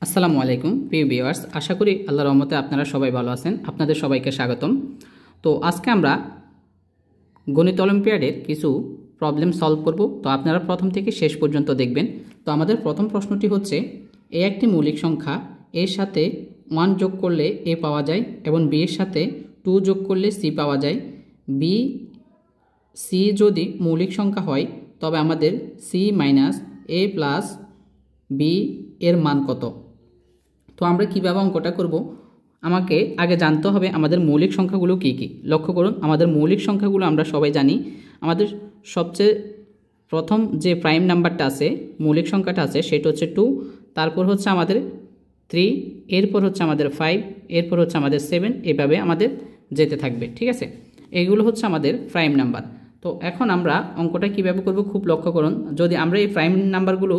আসসালামু আলাইকুম প্রিয় ভিউয়ার্স, আশা করি আল্লাহর রহমতে আপনারা সবাই ভালো আছেন। আপনাদের সবাইকে স্বাগতম। তো আজকে আমরা গণিত অলিম্পিয়াডের কিছু প্রবলেম সলভ করব। তো আপনারা প্রথম থেকে শেষ পর্যন্ত দেখবেন। তো আমাদের প্রথম প্রশ্নটি হচ্ছে, এ একটি মৌলিক সংখ্যা, এর সাথে 1 যোগ করলে এ পাওয়া যায় এবং বি এর সাথে 2 যোগ করলে সি পাওয়া যায়। বি সি যদি মৌলিক সংখ্যা হয় তবে আমাদের সি মাইনাস এ প্লাস বি এর মান কত? তো আমরা কীভাবে অঙ্কটা করব, আমাকে আগে জানতে হবে আমাদের মৌলিক সংখ্যাগুলো কী কী। লক্ষ্য করুন, আমাদের মৌলিক সংখ্যাগুলো আমরা সবাই জানি। আমাদের সবচেয়ে প্রথম যে প্রাইম নাম্বারটা আছে, মৌলিক সংখ্যাটা আছে, সেটা হচ্ছে 2, তারপর হচ্ছে আমাদের 3, এরপর হচ্ছে আমাদের 5, এরপর হচ্ছে আমাদের 7, এভাবে আমাদের যেতে থাকবে। ঠিক আছে, এগুলো হচ্ছে আমাদের প্রাইম নাম্বার। তো এখন আমরা অঙ্কটা কীভাবে করব খুব লক্ষ্য করুন। যদি আমরা এই প্রাইম নাম্বারগুলো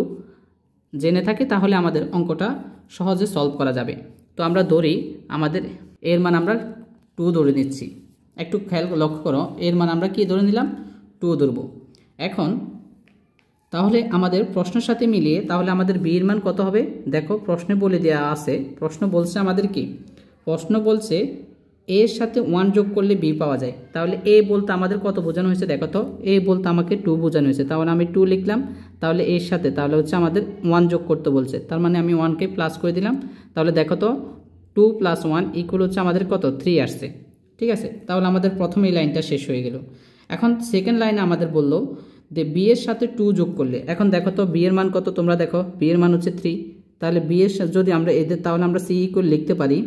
জেনে থাকি তাহলে আমাদের অঙ্কটা সহজে সলভ করা যাবে। তো আমরা ধরি আমাদের এর মান আমরা 2 ধরে নিচ্ছি। একটু খেয়াল লক্ষ্য করো, এর মান আমরা কি ধরে নিলাম? 2 ধরব। এখন তাহলে আমাদের প্রশ্নের সাথে মিলিয়ে তাহলে আমাদের বি এর মান কত হবে? দেখো প্রশ্নে বলে দেওয়া আছে, প্রশ্ন বলছে আমাদের কি, প্রশ্ন বলছে এর সাথে 1 যোগ করলে বি পাওয়া যায়। তাহলে এ বলতে আমাদের কত বোঝানো হয়েছে? দেখো তো, এ বলতে আমাকে 2 বোঝানো হয়েছে, তাহলে আমি 2 লিখলাম। তাহলে এর সাথে তাহলে হচ্ছে আমাদের 1 যোগ করতে বলছে, তার মানে আমি 1কে প্লাস করে দিলাম। তাহলে দেখো তো 2 + 1 ইকুয়াল হচ্ছে আমাদের কত? 3 আসছে। ঠিক আছে, তাহলে আমাদের প্রথম এই লাইনটা শেষ হয়ে গেল। এখন সেকেন্ড লাইনে আমাদের বললো যে বি এর সাথে 2 যোগ করলে, এখন দেখো তো বি এর মান কত? তোমরা দেখো বি এর মান হচ্ছে 3। তাহলে বি এর সাথে যদি আমরা এদের, তাহলে আমরা সি ইকুয়াল লিখতে পারি,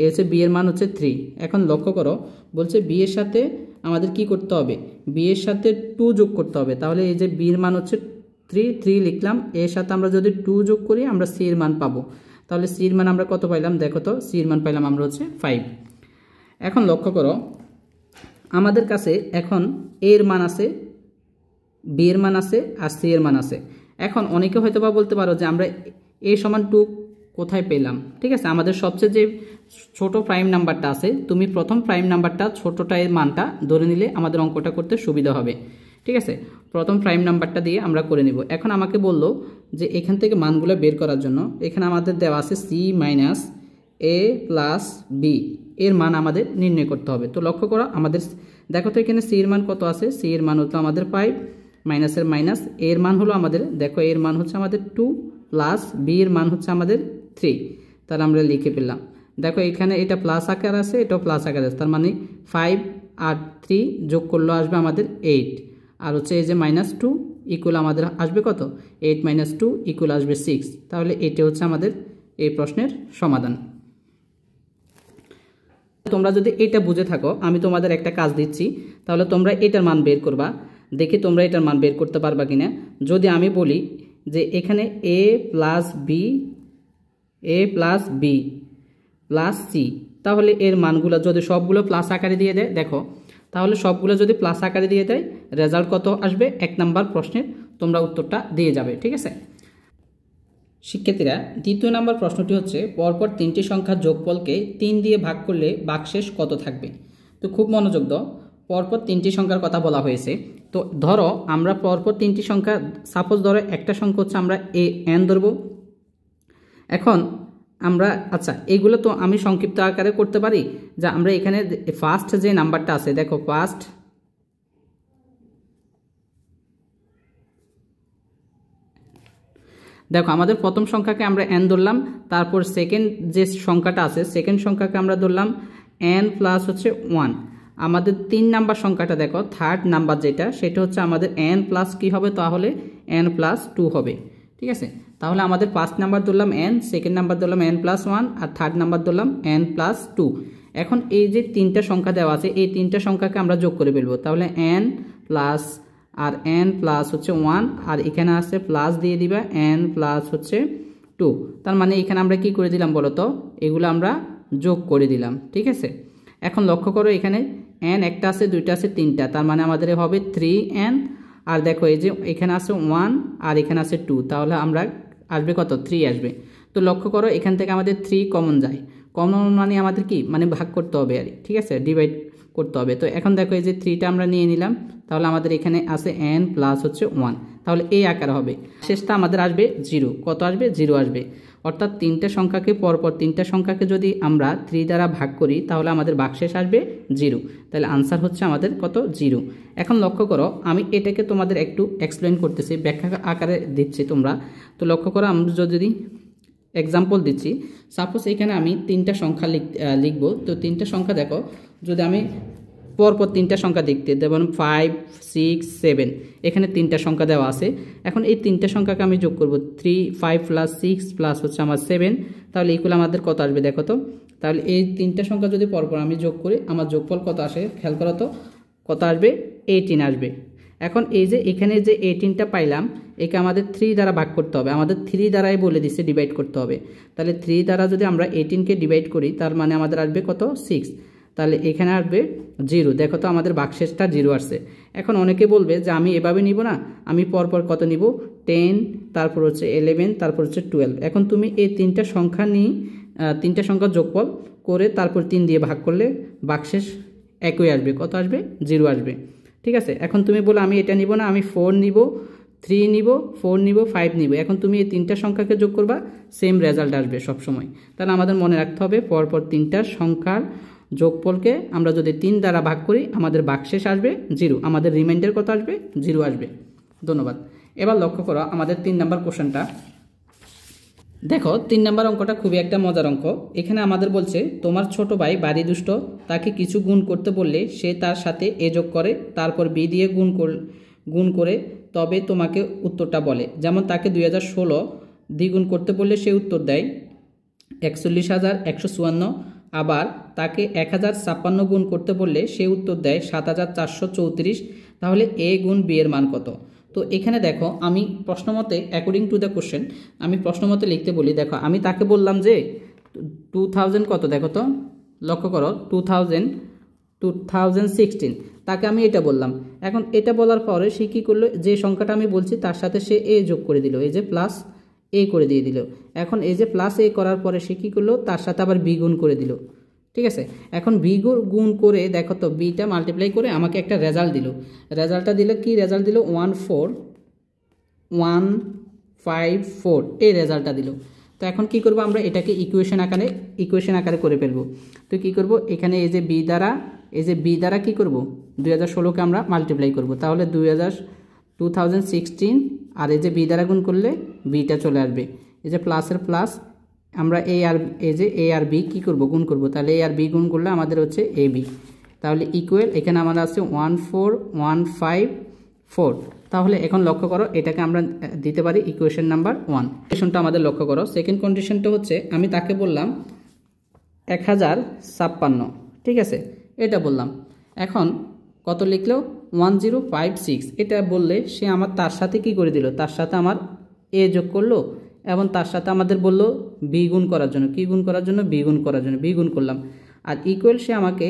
এ হচ্ছে বি এর মান হচ্ছে 3। এখন লক্ষ্য করো, বলছে বি এর সাথে আমাদের কি করতে হবে? বি এর সাথে 2 যোগ করতে হবে। তাহলে এই যে বি এর মান হচ্ছে 3 লিখলাম, এর সাথে আমরা যদি 2 যোগ করি আমরা সি এর মান পাবো। তাহলে সি এর মান আমরা কত পাইলাম? দেখো তো, সি এর মান পাইলাম আমরা হচ্ছে 5। এখন লক্ষ্য করো, আমাদের কাছে এখন এ এর মান আছে, বি এর মান আছে আর সি এর মান আছে। এখন অনেকে হয়তো বা বলতে পারো যে আমরা এ সমান 2 কোথায় পেলাম? ঠিক আছে, আমাদের সবচেয়ে যে ছোট প্রাইম নাম্বারটা আছে, তুমি প্রথম প্রাইম নাম্বারটা ছোটটা এর মানটা ধরে নিলে আমাদের অঙ্কটা করতে সুবিধা হবে। ঠিক আছে, প্রথম প্রাইম নাম্বারটা দিয়ে আমরা করে নিব। এখন আমাকে বললো যে এখান থেকে মানগুলো বের করার জন্য এখানে আমাদের দেওয়া আছে সি মাইনাস এ প্লাস বি এর মান আমাদের নির্ণয় করতে হবে। তো লক্ষ্য করো, আমাদের দেখো তো এখানে সি এর মান কত আছে? সি এর মান হতো আমাদের 5, মাইনাসের মাইনাস, এর মান হলো আমাদের, দেখো এর মান হচ্ছে আমাদের 2 প্লাস বি এর মান হচ্ছে আমাদের 3। তাহলে আমরা লিখে ফেললাম। দেখো এখানে এটা প্লাস আকার আছে, এটাও প্লাস আকার আছে, তার মানে 5 আর 3 যোগ করলে আসবে আমাদের 8, আর হচ্ছে এই যে -2 ইকুয়াল আমাদের আসবে কত? 8 - 2 ইকুয়াল আসবে 6। তাহলে এটা হচ্ছে আমাদের এই প্রশ্নের সমাধান। তোমরা যদি এটা বুঝে থাকো, আমি তোমাদের একটা কাজ দিচ্ছি, তাহলে তোমরা এটার মান বের করবা। দেখি তোমরা এটার মান বের করতে পারবা কিনা। যদি আমি বলি যে এখানে এ প্লাস বি প্লাস সি, তাহলে এর মানগুলো যদি সবগুলো প্লাস আকারে দিয়ে দেয়, দেখো তাহলে সবগুলো যদি প্লাস আকারে দিয়ে দেয়, রেজাল্ট কত আসবে? 1 নাম্বার প্রশ্নের তোমরা উত্তরটা দিয়ে যাবে। ঠিক আছে শিক্ষার্থীরা, দ্বিতীয় নাম্বার প্রশ্নটি হচ্ছে, পরপর 3টি সংখ্যার যোগফলকে 3 দিয়ে ভাগ করলে ভাগশেষ কত থাকবে? তো খুব মনোযোগ দাও, পরপর 3টি সংখ্যার কথা বলা হয়েছে। তো ধরো আমরা পরপর 3টি সংখ্যা, সাপোজ ধরো একটা সংখ্যা হচ্ছে আমরা এন ধরবো। এখন আমরা আচ্ছা এগুলো তো আমি সংক্ষিপ্ত আকারে করতে পারি, যা আমরা এখানে ফার্স্ট যে নাম্বারটা আছে, দেখো ফার্স্ট দেখো আমাদের প্রথম সংখ্যাকে আমরা এন ধরলাম, তারপর সেকেন্ড যে সংখ্যাটা আছে সেকেন্ড সংখ্যাকে আমরা ধরলাম এন প্লাস হচ্ছে 1। আমাদের 3 নাম্বার সংখ্যাটা দেখো, থার্ড নাম্বার যেটা, সেটা হচ্ছে আমাদের এন প্লাস কি হবে? তাহলে এন প্লাস 2 হবে। ঠিক আছে, তাহলে আমাদের ফার্স্ট নাম্বার ধরলাম এন, সেকেন্ড নাম্বার ধরলাম এন প্লাস 1, আর থার্ড নাম্বার ধরলাম এন প্লাস 2। এখন এই যে 3টা সংখ্যা দেওয়া আছে, এই 3টা সংখ্যাকে আমরা যোগ করে ফেলবো। তাহলে এন প্লাস আর এন প্লাস হচ্ছে 1, আর এখানে আছে প্লাস দিয়ে দিবা এন প্লাস হচ্ছে 2। তার মানে এখানে আমরা কি করে দিলাম বলো তো? এগুলো আমরা যোগ করে দিলাম। ঠিক আছে, এখন লক্ষ্য করো এখানে এন একটা আছে, দুইটা আছে, 3টা, তার মানে আমাদের হবে 3n। আর দেখো এই যে এখানে আছে 1 আর এখানে আছে 2, তাহলে আমরা আসবে কত? 3 আসবে। তো লক্ষ্য করো এখান থেকে আমাদের 3 কমন যায়। কমন মানে আমাদের কি, মানে ভাগ করতে হবে আর, ঠিক আছে, ডিভাইড করতে হবে। তো এখন দেখো এই যে 3টা আমরা নিয়ে নিলাম, তাহলে আমাদের এখানে আছে n প্লাস হচ্ছে 1, তাহলে এই আকার হবে। শেষটা আমাদের আসবে 0। কত আসবে? 0 আসবে। অর্থাৎ তিনটা সংখ্যাকে পরপর তিনটা সংখ্যাকে যদি আমরা 3 দ্বারা ভাগ করি তাহলে আমাদের ভাগশেষ আসবে 0। তাহলে আনসার হচ্ছে আমাদের কত 0। এখন লক্ষ্য করো আমি এটাকে তোমাদের একটু এক্সপ্লেন করতেছি, ব্যাখ্যা আকারে দিচ্ছি তোমরা। তো লক্ষ্য করো আমরা যদি এক্সাম্পল দিচ্ছি, সাপোজ এখানে আমি তিনটা সংখ্যা লিখব। তো তিনটা সংখ্যা দেখো, যদি আমি পরপর তিনটা সংখ্যা দেখতে যেমন 5, 6, 7 এখানে তিনটা সংখ্যা দেওয়া আছে। এখন এই তিনটা সংখ্যাকে আমি যোগ করব 3, 5 + 6 প্লাস হচ্ছে আমার 7, তাহলে ইকুয়াল আমাদের কত আসবে দেখো তো। তাহলে এই তিনটা সংখ্যা যদি পরপর আমি যোগ করি আমার যোগফল কত আসে খেয়াল করো তো, কত আসবে 18 আসবে। এখন এই যে এখানে যে 18টা পাইলাম একে আমাদের 3 দ্বারা ভাগ করতে হবে, আমাদের 3 দ্বারাই বলে দিচ্ছে ডিভাইড করতে হবে। তাহলে 3 দ্বারা যদি আমরা 18কে ডিভাইড করি তার মানে আমাদের আসবে কত 6, তাহলে এখানে আসবে 0। দেখো তো আমাদের ভাগশেষটা 0 আসছে। এখন অনেকে বলবে যে আমি এভাবে নিব না, আমি পরপর কত নিব 10, তারপর হচ্ছে 11, তারপর হচ্ছে 12। এখন তুমি এই তিনটা সংখ্যা নিয়ে তিনটা সংখ্যা যোগফল করে তারপর 3 দিয়ে ভাগ করলে ভাগশেষ একই আসবে, কত আসবে 0 আসবে। ঠিক আছে, এখন তুমি বলো আমি এটা নিব না, আমি 4 নিব, 3 নিব, 4 নিব, 5 নিব। এখন তুমি এই তিনটা সংখ্যাকে যোগ করবা, সেম রেজাল্ট আসবে সবসময়। তাহলে আমাদের মনে রাখতে হবে পরপর তিনটা সংখ্যার যোগফলকে আমরা যদি 3 দ্বারা ভাগ করি আমাদের ভাগশেষ আসবে 0, আমাদের রিমাইন্ডার কত আসবে 0 আসবে। ধন্যবাদ। এবার লক্ষ্য করো আমাদের 3 নাম্বার কোশ্চেনটা দেখো। 3 নাম্বার অঙ্কটা খুবই একটা মজার অঙ্ক। এখানে আমাদের বলছে তোমার ছোট ভাই বাড়ি দুষ্ট, তাকে কিছু গুণ করতে বললে সে তার সাথে এ যোগ করে, তারপর বি দিয়ে গুণ করে তবে তোমাকে উত্তরটা বলে। যেমন তাকে 2016 দ্বিগুণ করতে বললে সে উত্তর দেয় 41,154। আবার তাকে 1056 গুণ করতে বললে সে উত্তর দেয় 7,434। তাহলে এ গুণ বি এর মান কত? তো এখানে দেখো আমি প্রশ্নমতে অ্যাকর্ডিং টু দ্য কোশ্চেন আমি প্রশ্নমতে লিখতে বলি। দেখো আমি তাকে বললাম যে 2000 কত, দেখো তো লক্ষ্য করো 2016 তাকে আমি এটা বললাম। এখন এটা বলার পরে সে কী করলো, যে সংখ্যাটা আমি বলছি তার সাথে সে এ যোগ করে দিল, এই যে প্লাস এ করে দিয়ে দিল। এখন এই যে প্লাস এ করার পরে সে কী করলো, তার সাথে আবার বি গুণ করে দিল। ঠিক আছে, এখন বি গুণ করে দেখো তো বিটা মাল্টিপ্লাই করে আমাকে একটা রেজাল্ট দিল। রেজাল্টটা দিল কি, রেজাল্ট দিল 14154, এই রেজাল্টটা দিল। তো এখন কি করব আমরা এটাকে ইকুয়েশন আকারে করে ফেলবো। তো কি করব, এখানে এই যে বি দ্বারা কি করব 2016কে আমরা মাল্টিপ্লাই করব। তাহলে 2016 আর এই যে বি দ্বারা গুণ করলে বিটা চলে আসবে, এই যে প্লাসের প্লাস আমরা এই যে এ আর বি কী করবো গুণ করব। তাহলে এ আর বি গুণ করলে আমাদের হচ্ছে এ বি। তাহলে ইকুয়াল এখানে আমাদের আছে 14154। তাহলে এখন লক্ষ্য করো এটাকে আমরা দিতে পারি ইকুয়েশন নাম্বার 1। কন্ডিশনটা আমাদের লক্ষ্য করো। সেকেন্ড কন্ডিশনটা হচ্ছে আমি তাকে বললাম 1056, ঠিক আছে এটা বললাম। এখন কত লিখলো 1056, এটা বললে সে তার সাথে কি করে দিল, তার সাথে আমার এ যোগ করলো এবং তার সাথে আমাদের বললো বি গুণ করার জন্য, কি গুণ করার জন্য, বি গুণ করার জন্য, বি গুণ করলাম। আর ইকুয়াল সে আমাকে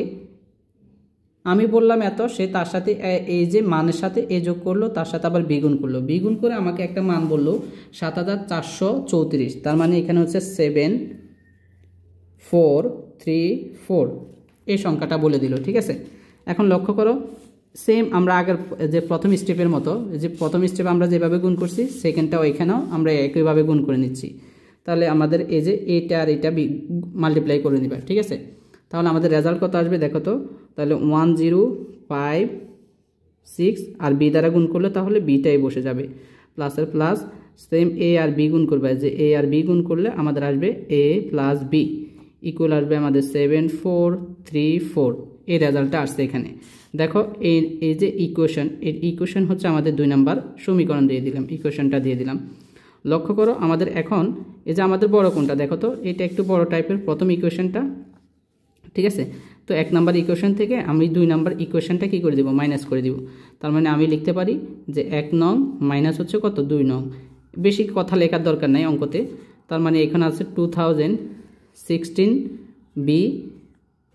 আমি বললাম এত, সে তার সাথে এই যে মানের সাথে এ যোগ করলো, তার সাথে আবার বি গুণ করলো, বি গুণ করে আমাকে একটা মান বললো 7,434। তার মানে এখানে হচ্ছে 7434 এই সংখ্যাটা বলে দিল। ঠিক আছে, এখন লক্ষ্য করো সেম আমরা আগের যে প্রথম স্টেপের মতো, যে প্রথম স্টেপে আমরা যেভাবে গুণ করছি সেকেন্ডটাও এখানেও আমরা একইভাবে গুণ করে নিচ্ছি। তাহলে আমাদের এই যে এটা আর এটা মাল্টিপ্লাই করে নিবা। ঠিক আছে, তাহলে আমাদের রেজাল্ট কত আসবে দেখো তো। তাহলে 1056 আর বি দ্বারা গুণ করলে তাহলে বিটাই বসে যাবে, প্লাসের প্লাস সেম এ আর বি গুণ করবে, যে এ আর বি গুণ করলে আমাদের আসবে এ প্লাস বি ইকুয়াল আসবে আমাদের 7434। এই রেজাল্টটা আসছে এখানে। দেখো এই যে ইকুয়েশন হচ্ছে আমাদের 2 নাম্বার সমীকরণ দিয়ে দিলাম, ইকুয়েশনটা দিয়ে দিলাম। লক্ষ্য করো আমাদের এখন এই যে আমাদের বড় কোনটা দেখো তো, এটা একটু বড় টাইপের প্রথম ইকুয়েশনটা। ঠিক আছে, তো 1 নাম্বার ইকুয়েশন থেকে আমি 2 নাম্বার ইকুয়েশনটা কি করে দিব, মাইনাস করে দিব। তার মানে আমি লিখতে পারি যে 1 নং মাইনাস হচ্ছে কত 2 নং। বেশি কথা লেখার দরকার নাই অঙ্কতে। তার মানে এখানে আছে 2016 B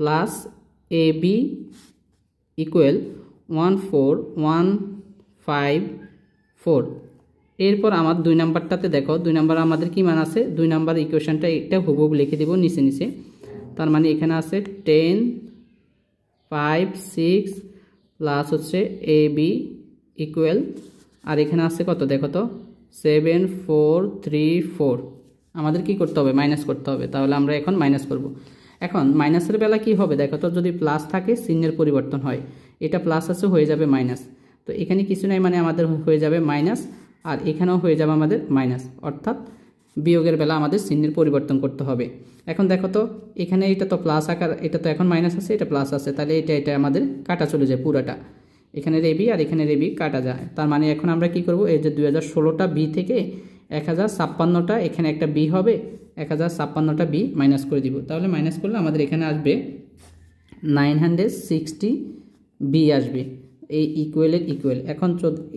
plus A B equal 14154। এরপর আমার 2 নাম্বারটাতে দেখো 2 নাম্বার আমাদের কি মান আছে, 2 নাম্বার ইকুয়েশনটা এটা হুবহু লিখে দিব নিচে নিচে। তার মানে এখানে আছে 1056 প্লাস হচ্ছে এ বি ইকুয়াল, আর এখানে আছে কত দেখো তো 7434। আমাদের কি করতে হবে, মাইনাস করতে হবে। তাহলে আমরা এখন মাইনাস করব। এখন মাইনাসের বেলা কি হবে দেখো তো, যদি প্লাস থাকে চিহ্নের পরিবর্তন হয়, এটা প্লাস আছে হয়ে যাবে মাইনাস। তো এখানে কিছু নাই, মানে আমাদের হয়ে যাবে মাইনাস, আর এখানেও হয়ে যাবে আমাদের মাইনাস, অর্থাৎ বিয়োগের বেলা আমাদের চিহ্নের পরিবর্তন করতে হবে। এখন দেখো তো এখানে এটা তো প্লাস আকার, এটা তো এখন মাইনাস আছে, এটা প্লাস আছে, তাহলে এটা আমাদের কাটা চলে যায় পুরাটা, এখানে রেবি আর এখানে রেবি কাটা যায়। তার মানে এখন আমরা কি করব, এই যে 2016টা বি থেকে 1056টা এখানে একটা বি হবে, 1056টা বি মাইনাস করে দিব। তাহলে মাইনাস করলে আমাদের এখানে আসবে 960 বি আসবে, এই ইকুয়ালের ইকুয়াল। এখন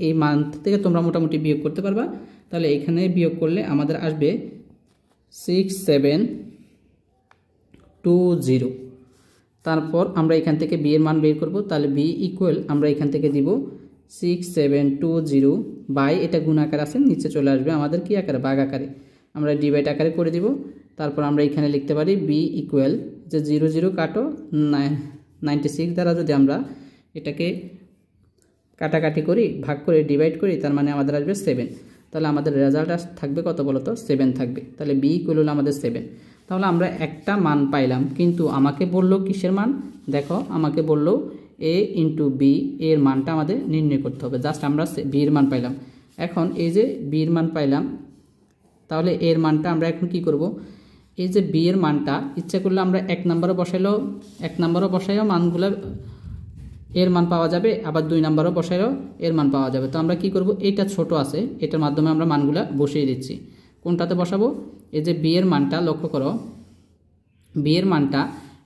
এই মান থেকে তোমরা মোটামুটি বিয়োগ করতে পারবা। তাহলে এখানে বিয়োগ করলে আমাদের আসবে 6720। তারপর আমরা এখান থেকে বি এর মান বের করব। তাহলে বি ইকুয়াল আমরা এখান থেকে দিব 6720 বাই, এটা গুণ আকার আছে নিচে চলে আসবে আমাদের কি আকারে, ভাগ আকারে, আমরা ডিভাইড আকারে করে দিব। তারপর আমরা এখানে লিখতে পারি বি ইকুয়াল, যে 00 কাটো 96 দ্বারা যদি আমরা এটাকে কাটাকাটি করি, ভাগ করে ডিভাইড করি, তার মানে আমাদের আসবে 7। তাহলে আমাদের রেজাল্ট থাকবে কত বলো তো, 7 থাকবে। তাহলে বি ইকুয়াল হলো আমাদের 7। তাহলে আমরা একটা মান পাইলাম, কিন্তু আমাকে বললো কিসের মান, দেখো আমাকে বললো এ ইন্টু বি এর মানটা আমাদের নির্ণয় করতে হবে। জাস্ট আমরা বি এর মান পাইলাম। এখন এই যে বি এর মান পাইলাম, তাহলে এর মানটা আমরা এখন কি করব, এই যে বি এর মানটা ইচ্ছা করলে আমরা 1 নম্বরে বসাইলেও, 1 নম্বরে বসাইও মানগুলো এর মান পাওয়া যাবে, আবার 2 নম্বরও বসাইলেও এর মান পাওয়া যাবে। তো আমরা কি করব, এইটা ছোট আছে, এটার মাধ্যমে আমরা মানগুলো বসিয়ে দিচ্ছি। কোনটাতে বসাবো, এই যে বি এর মানটা লক্ষ্য করো, বি এর মানটা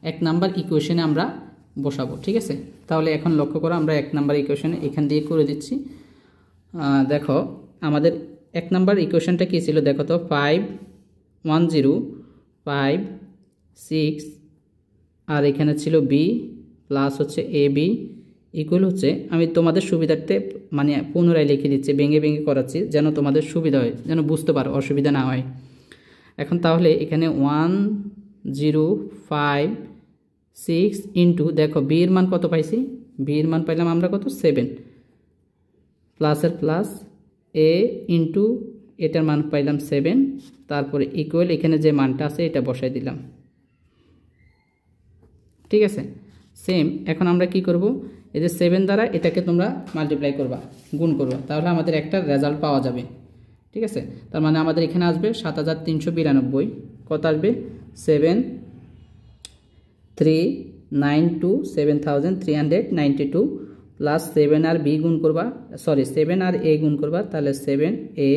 1 নম্বর ইকুয়েশনে আমরা বসাবো, ঠিক আছে। তাহলে এখন লক্ষ্য করো, আমরা 1 নম্বর ইকুয়েশনে এখান দিয়ে করে দিচ্ছি। দেখো আমাদের 1 নম্বর ইকুয়েশনটা কী ছিল, দেখো তো 5105 6, আর এখানে ছিল বি প্লাস হচ্ছে এ বি ইকুয়াল হচ্ছে, আমি তোমাদের সুবিধার্থে মানে পুনরায় লিখে দিচ্ছি, ভেঙে ভেঙে করাচ্ছি যেন তোমাদের সুবিধা হয়, যেন বুঝতে পারো, অসুবিধা না হয়। এখন তাহলে এখানে 1056 ইন্টু, দেখো বি এর মান কত পাইছি, বি এর মান পাইলাম আমরা কত, 7, প্লাসের প্লাস এ ইন্টু এটার মান পাইলাম 7, তারপরে ইকুয়াল এখানে যে মানটা আছে এটা বসাই দিলাম, ঠিক আছে। সেম এখন আমরা কি করব, এই যে 7 দ্বারা এটাকে তোমরা মাল্টিপ্লাই করবা, গুণ করবা, তাহলে আমাদের একটা রেজাল্ট পাওয়া যাবে, ঠিক আছে। তার মানে আমাদের এখানে আসবে 7392, কত আসবে 7392 প্লাস 7 আর বি গুণ করবা, সরি 7 আর এ গুণ করবা, তাহলে 7a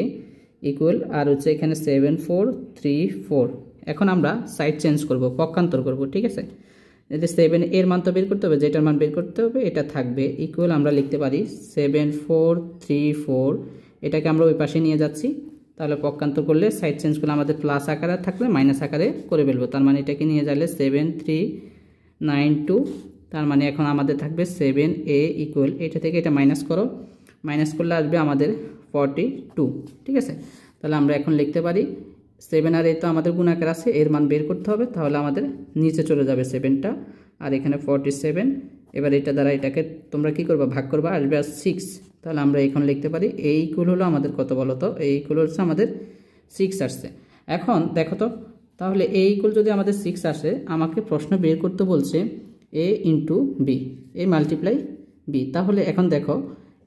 ইকুয়াল, আর হচ্ছে এখানে 7434। এখন আমরা সাইড চেঞ্জ করব, পক্ষান্তর করব, ঠিক আছে। এই যে 7 এর মান তো বের করতে হবে, যেটার মান বের করতে হবে এটা থাকবে ইকুয়াল, আমরা লিখতে পারি 7434, এটাকে আমরা ওই পাশে নিয়ে যাচ্ছি। তাহলে পক্ষান্তর করলে সাইড চেঞ্জ করলে আমাদের প্লাস আকারে থাকলে মাইনাস আকারে করে ফেলবো, তার মানে এটাকে নিয়ে যাবে 7392, তার মানে এখন আমাদের থাকবে 7a ইকুয়াল, এটা থেকে এটা মাইনাস করো, মাইনাস করলে আসবে আমাদের 42, ঠিক আছে। তাহলে আমরা এখন লিখতে পারি 7 আর এ তো আমাদের গুণাকার আছে, এর মান বের করতে হবে, তাহলে আমাদের নিচে চলে যাবে 7টা, আর এখানে 47। এবার এটা দ্বারা এটাকে তোমরা কি করবা, ভাগ করবা, আসবে আর 6। তাহলে আমরা এখন লিখতে পারি এ ইকুয়াল হলো আমাদের কত বলো তো, এ ইকুয়াল হচ্ছে আমাদের 6 আসছে। এখন দেখো তো, তাহলে এ ইকুয়াল যদি আমাদের 6 আসে, আমাকে প্রশ্ন বের করতে বলছে এ ইন্টু বি, এ মাল্টিপ্লাই বি। তাহলে এখন দেখো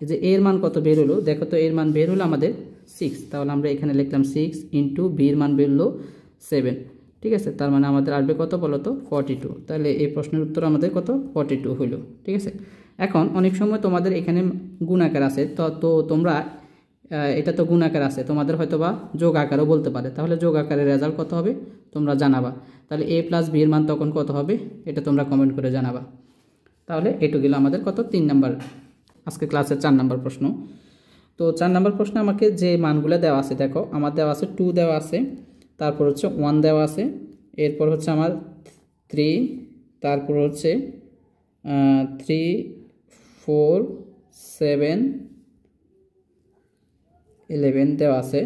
যে এর মান কত বের হলো, দেখো তো এর মান বের হলো আমাদের 6, তাহলে আমরা এখানে লিখলাম 6 ইন্টু বির মান বের হলো 7, ঠিক আছে। তার মানে আমাদের আসবে কত বলো তো, 42। তাহলে এই প্রশ্নের উত্তর আমাদের কত, 42 হইল, ঠিক আছে। এখন অনেক সময় তোমাদের এখানে গুণাকার আছে, তো তোমরা এটা তো গুণাকার আছে, তোমাদের হয়তো বা যোগ আকারও বলতে পারে, তাহলে যোগ আকারের রেজাল্ট কত হবে তোমরা জানাবা। তাহলে এ প্লাস বি এর মান তখন কত হবে এটা তোমরা কমেন্ট করে জানাবা। তাহলে এটু গেল আমাদের কত, 3 নাম্বার আজকে ক্লাসের 4 নাম্বার প্রশ্ন। তো 4 নাম্বার প্রশ্নে আমাকে যে মানগুলো দেওয়া আছে, দেখো আমার দেওয়া আছে 2 দেওয়া আছে, তারপর হচ্ছে 1 দেওয়া আছে, এরপর হচ্ছে আমার 3, তারপর হচ্ছে 3 4 7 11 দেওয়া আছে।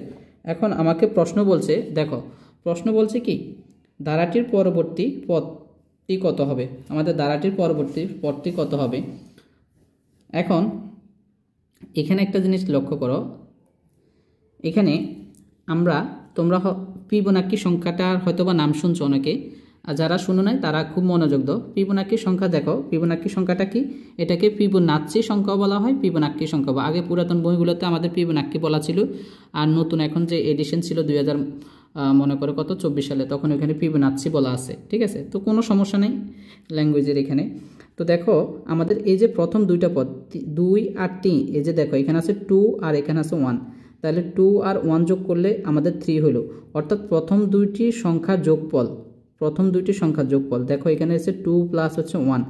এখন আমাকে প্রশ্ন বলছে, দেখো প্রশ্ন বলছে কি, ধারাটির পরবর্তী পদটি কত হবে, আমাদের ধারাটির পরবর্তী পদটি কত হবে। এখন এখানে একটা জিনিস লক্ষ্য করো, এখানে তোমরা ফিবোনাক্কি সংখ্যাটার হয়তোবা নাম শুনছো অনেকে, আর যারা শুনো নাই তারা খুব মনোযোগ দাও। ফিবোনাক্কি সংখ্যা দেখো, ফিবোনাক্কি সংখ্যাটা কি? এটাকে ফিবোনাচ্চি সংখ্যা বলা হয়, ফিবোনাক্কি সংখ্যা। আগে পুরাতন বইগুলোতে আমাদের ফিবোনাক্কি বলা ছিল, আর নতুন এখন যে এডিশন ছিল 2000 মনে করে কত 24 সালে, তখন এখানে ফিবোনাচ্চি বলা আছে। ঠিক আছে, তো কোনো সমস্যা নেই ল্যাঙ্গুয়েজের এখানে। তো দেখো আমাদের এই যে প্রথম দুইটা পদ 2 আর 3, এই যে দেখো এখানে আছে 2 আর এখানে আছে 1, তাহলে 2 আর 1 যোগ করলে আমাদের 3 হলো, অর্থাৎ প্রথম দুইটি সংখ্যা যোগফল, প্রথম দুইটি সংখ্যা যোগফল। দেখো এখানে এসে 2 প্লাস হচ্ছে 1,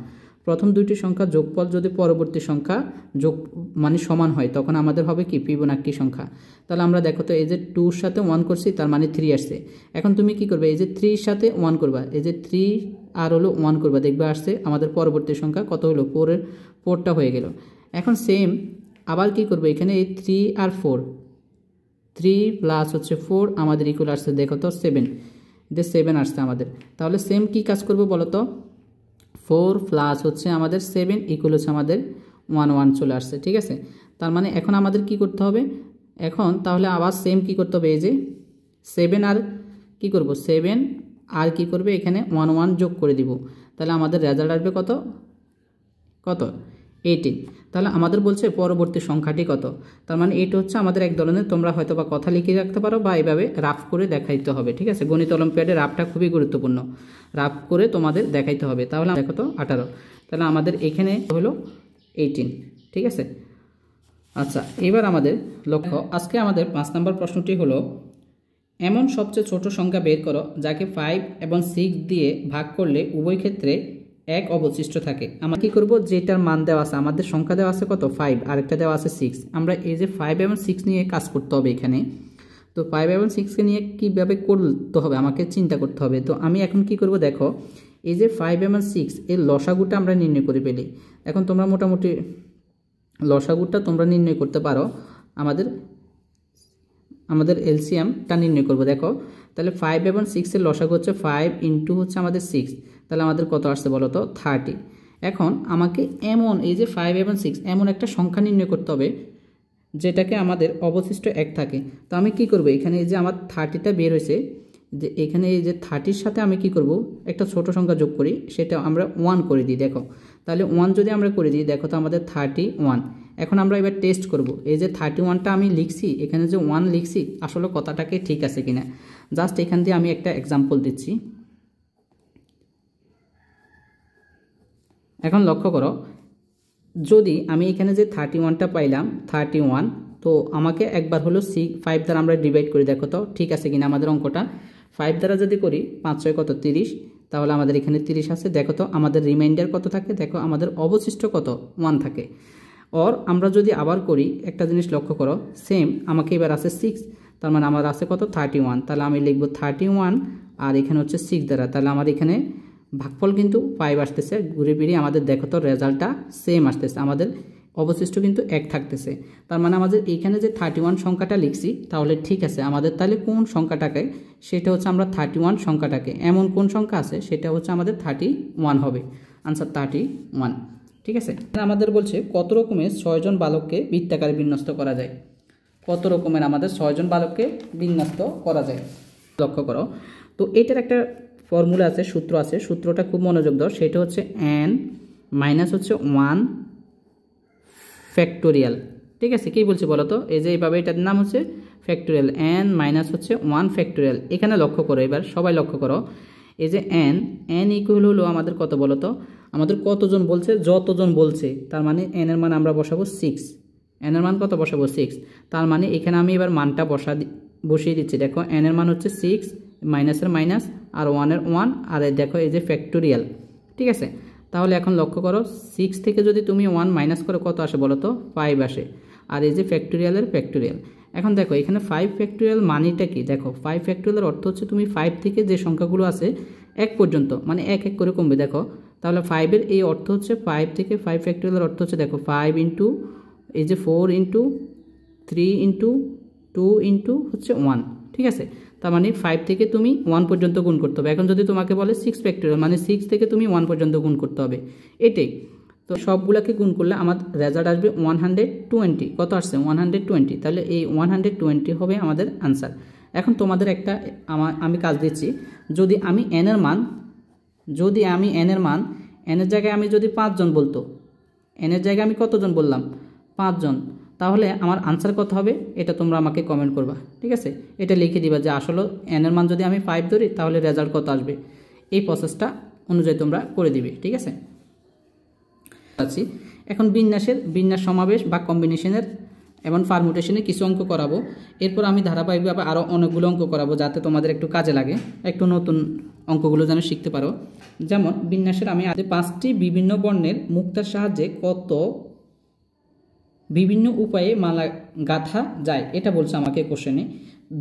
প্রথম দুইটি সংখ্যা যোগফল যদি পরবর্তী সংখ্যা যোগ মানে সমান হয় তখন আমাদের হবে কি? ফিবোনাক্কি সংখ্যা। তাহলে আমরা দেখো তো এই যে 2 সাথে 1 করছি, তার মানে 3 আসছে। এখন তুমি কি করবে? এই যে 3 সাথে 1 করবা, এই যে 3 আর হলো 1 করবা, দেখবে আসছে আমাদের পরবর্তী সংখ্যা কত হলো? 4টা হয়ে গেল। এখন সেম আবার কি করবে? এখানে এই 3 আর 4, 3 প্লাস হচ্ছে 4 আমাদের ইকুয়াল আসছে দেখো তো 7, যে 7 আসছে আমাদের। তাহলে সেম কি কাজ করবো বলো তো? 4 প্লাস হচ্ছে আমাদের 7 ইকুয়াল হচ্ছে আমাদের 1 চলে আসছে। ঠিক আছে, তার মানে এখন আমাদের কি করতে হবে? এখন তাহলে আবার সেম কি করতে হবে? এই যে 7 আর কি করব? 7 আর কি করবে? এখানে 1 যোগ করে দিব, তাহলে আমাদের রেজাল্ট আসবে কত? 18। তাহলে আমাদের বলছে পরবর্তী সংখ্যাটি কত? তার মানে এটা হচ্ছে আমাদের এক ধরনের, তোমরা হয়তো বা কথা লিখে রাখতে পারো বা এইভাবে রাফ করে দেখাইতে হবে। ঠিক আছে, গণিত অলিম্পিয়াডে রাফটা খুবই গুরুত্বপূর্ণ, রাফ করে তোমাদের দেখাইতে হবে। তাহলে দেখো তো 18, তাহলে আমাদের এখানে হলো 18। ঠিক আছে, আচ্ছা এবার আমাদের লক্ষ্য, আজকে আমাদের 5 নম্বর প্রশ্নটি হলো এমন সবচেয়ে ছোট সংখ্যা বের করো যাকে 5 এবং 6 দিয়ে ভাগ করলে উভয় ক্ষেত্রে 1 অবশিষ্ট থাকে। আমরা কি করব? যেটার মান দেওয়া আছে, আমাদের সংখ্যা দেওয়া আছে কত? 5, আরেকটা দেওয়া আছে 6। আমরা এই যে 5 এবং 6 নিয়ে কাজ করতে হবে এখানে। তো 5 এবং 6কে নিয়ে কীভাবে করতে হবে আমাকে চিন্তা করতে হবে। তো আমি এখন কি করব? দেখো এই যে 5 এবং 6 এর লসাগুটা আমরা নির্ণয় করে ফেলি। এখন তোমরা মোটামুটি লসাগুটা তোমরা নির্ণয় করতে পারো। আমাদের এলসিএমটা নির্ণয় করব। দেখো তাহলে 5 এবং 6 এর লসাগু হচ্ছে 5 ইন্টু হচ্ছে আমাদের 6, তাহলে আমাদের কত আসছে বলো তো? 30। এখন আমাকে এমন এই যে 5 এবং 6 এমন একটা সংখ্যা নির্ণয় করতে হবে যেটাকে আমাদের অবশিষ্ট 1 থাকে। তো আমি কি করব? এখানে এই যে আমার 30টা বের হয়েছে, যে এখানে এই যে 30-র সাথে আমি কি করব? একটা ছোট সংখ্যা যোগ করি, সেটা আমরা 1 করে দিই। দেখো তাহলে 1 যদি আমরা করে দিই, দেখো তো আমাদের 31। এখন আমরা এবার টেস্ট করব, এই যে 31টা আমি লিখছি, এখানে যে 1 লিখছি, আসলে কথাটাকে ঠিক আছে কিনা। জাস্ট এখান দিয়ে আমি একটা এক্সাম্পল দিচ্ছি। এখন লক্ষ্য করো, যদি আমি এখানে যে 31টা পাইলাম 31, তো আমাকে একবার হলো 5 দ্বারা আমরা ডিভাইড করি, দেখো তো ঠিক আছে কিনা আমাদের অঙ্কটা। 5 দ্বারা যদি করি 5 6 কত? 30, তাহলে আমাদের এখানে 30 আছে। দেখো তো আমাদের রিমাইন্ডার কত থাকে? দেখো আমাদের অবশিষ্ট কত? 1 থাকে। আমরা যদি আবার করি, একটা জিনিস লক্ষ্য করো, সেম আমাকে এবার আছে 6, তার মানে আমার আছে কত? 31, তাহলে আমি লিখব 31 আর এখানে হচ্ছে 6 দ্বারা, তাহলে আমার এখানে ভাগফল কিন্তু 5 আসতেছে, ঘুরে ফিরে আমাদের দেখো তো রেজাল্টটা সেম আসতেছে, আমাদের অবশিষ্ট কিন্তু 1 থাকতেছে। তার মানে আমাদের এইখানে যে 31 সংখ্যাটা লিখছি তাহলে ঠিক আছে। আমাদের তাহলে কোন সংখ্যাটাকে? সেটা হচ্ছে আমরা 31 সংখ্যাটাকে, এমন কোন সংখ্যা আছে সেটা হচ্ছে আমাদের 31 হবে। আনসার 31। ঠিক আছে, আমাদের বলছে কত রকমের 6 জন বালককে বৃত্তাকারে বিন্যস্ত করা যায়। কত রকমের আমাদের 6 জন বালককে বিন্যস্ত করা যায় লক্ষ্য করো। তো এটার একটা ফর্মুলা আছে, সূত্র আছে, সূত্রটা খুব মনোযোগ দাও। সেটা হচ্ছে n মাইনাস হচ্ছে 1 ফ্যাক্টোরিয়াল। ঠিক আছে, কী বলছে বলো তো? এই যে এইভাবে এটার নাম হচ্ছে ফ্যাক্টোরিয়াল, n মাইনাস হচ্ছে 1 ফ্যাক্টোরিয়াল। এখানে লক্ষ্য করো, এবার সবাই লক্ষ্য করো, এই যে n ইকুয়াল হলো আমাদের কত বলো তো? আমাদের কতজন বলছে? যতজন বলছে, তার মানে n এর মান আমরা বসাবো 6। n এর মান কত বসাবো? 6। তার মানে এখানে আমি এবার মানটা বসিয়ে দিচ্ছি। দেখো n এর মান হচ্ছে 6, মাইনাসের মাইনাস, আর 1 এর 1, আর দেখো এই যে ফ্যাক্টোরিয়াল। ঠিক আছে, তাহলে এখন লক্ষ্য করো 6 থেকে যদি তুমি 1 মাইনাস করো কত আসে বলো তো? 5 আসে। আর এই যে ফ্যাক্টোরিয়ালের ফ্যাক্টোরিয়াল। এখন দেখো এখানে 5 ফ্যাক্টোরিয়াল মানিটা কি? দেখো 5 ফ্যাক্টোরিয়ালের অর্থ হচ্ছে তুমি 5 থেকে যে সংখ্যাগুলো আছে 1 পর্যন্ত, মানে 1 1 করে কমবে। দেখো তাহলে 5-এর এই অর্থ হচ্ছে 5 থেকে 5 ফ্যাক্টোরিয়ালের অর্থ হচ্ছে দেখো 5 ইন্টু এই যে 4 ইন্টু 3 ইন্টু 2 ইন্টু হচ্ছে 1। ঠিক আছে, তার মানে 5 থেকে তুমি 1 পর্যন্ত গুণ করতে হবে। এখন যদি তোমাকে বলে 6 ফ্যাক্টোরিয়াল, মানে 6 থেকে তুমি 1 পর্যন্ত গুণ করতে হবে, এটাই। তো সবগুলোকে গুণ করলে আমার রেজাল্ট আসবে 120। কত আসছে? 120। তাহলে এই 120 হবে আমাদের আনসার। এখন তোমাদের একটা আমি কাজ দিচ্ছি, যদি আমি n এর মান n এর জায়গায় আমি যদি 5 জন বলতো, n এর জায়গায় আমি কতজন বললাম 5 জন, তাহলে আমার আনসার কত হবে এটা তোমরা আমাকে কমেন্ট করবা, ঠিক আছে। এটা লিখে দিবা যে আসলে n এর মান যদি আমি 5 ধরি তাহলে রেজাল্ট কত আসবে, এই প্রসেসটা অনুযায়ী তোমরা করে দিবে, ঠিক আছে। এখন বিন্যাস সমাবেশ বা কম্বিনেশনের এবং পারমুটেশনের কিছু অঙ্ক করাবো। এরপর আমি ধারাবাহিকভাবে আরও অনেকগুলো অঙ্ক করাবো যাতে তোমাদের একটু কাজে লাগে, একটু নতুন অঙ্কগুলো যেন শিখতে পারো। যেমন বিন্যাসের আমি 5টি বিভিন্ন বর্ণের মুক্তার সাহায্যে কত বিভিন্ন উপায়ে মালা গাঁথা যায়, এটা বলছে আমাকে কোশ্চেনে।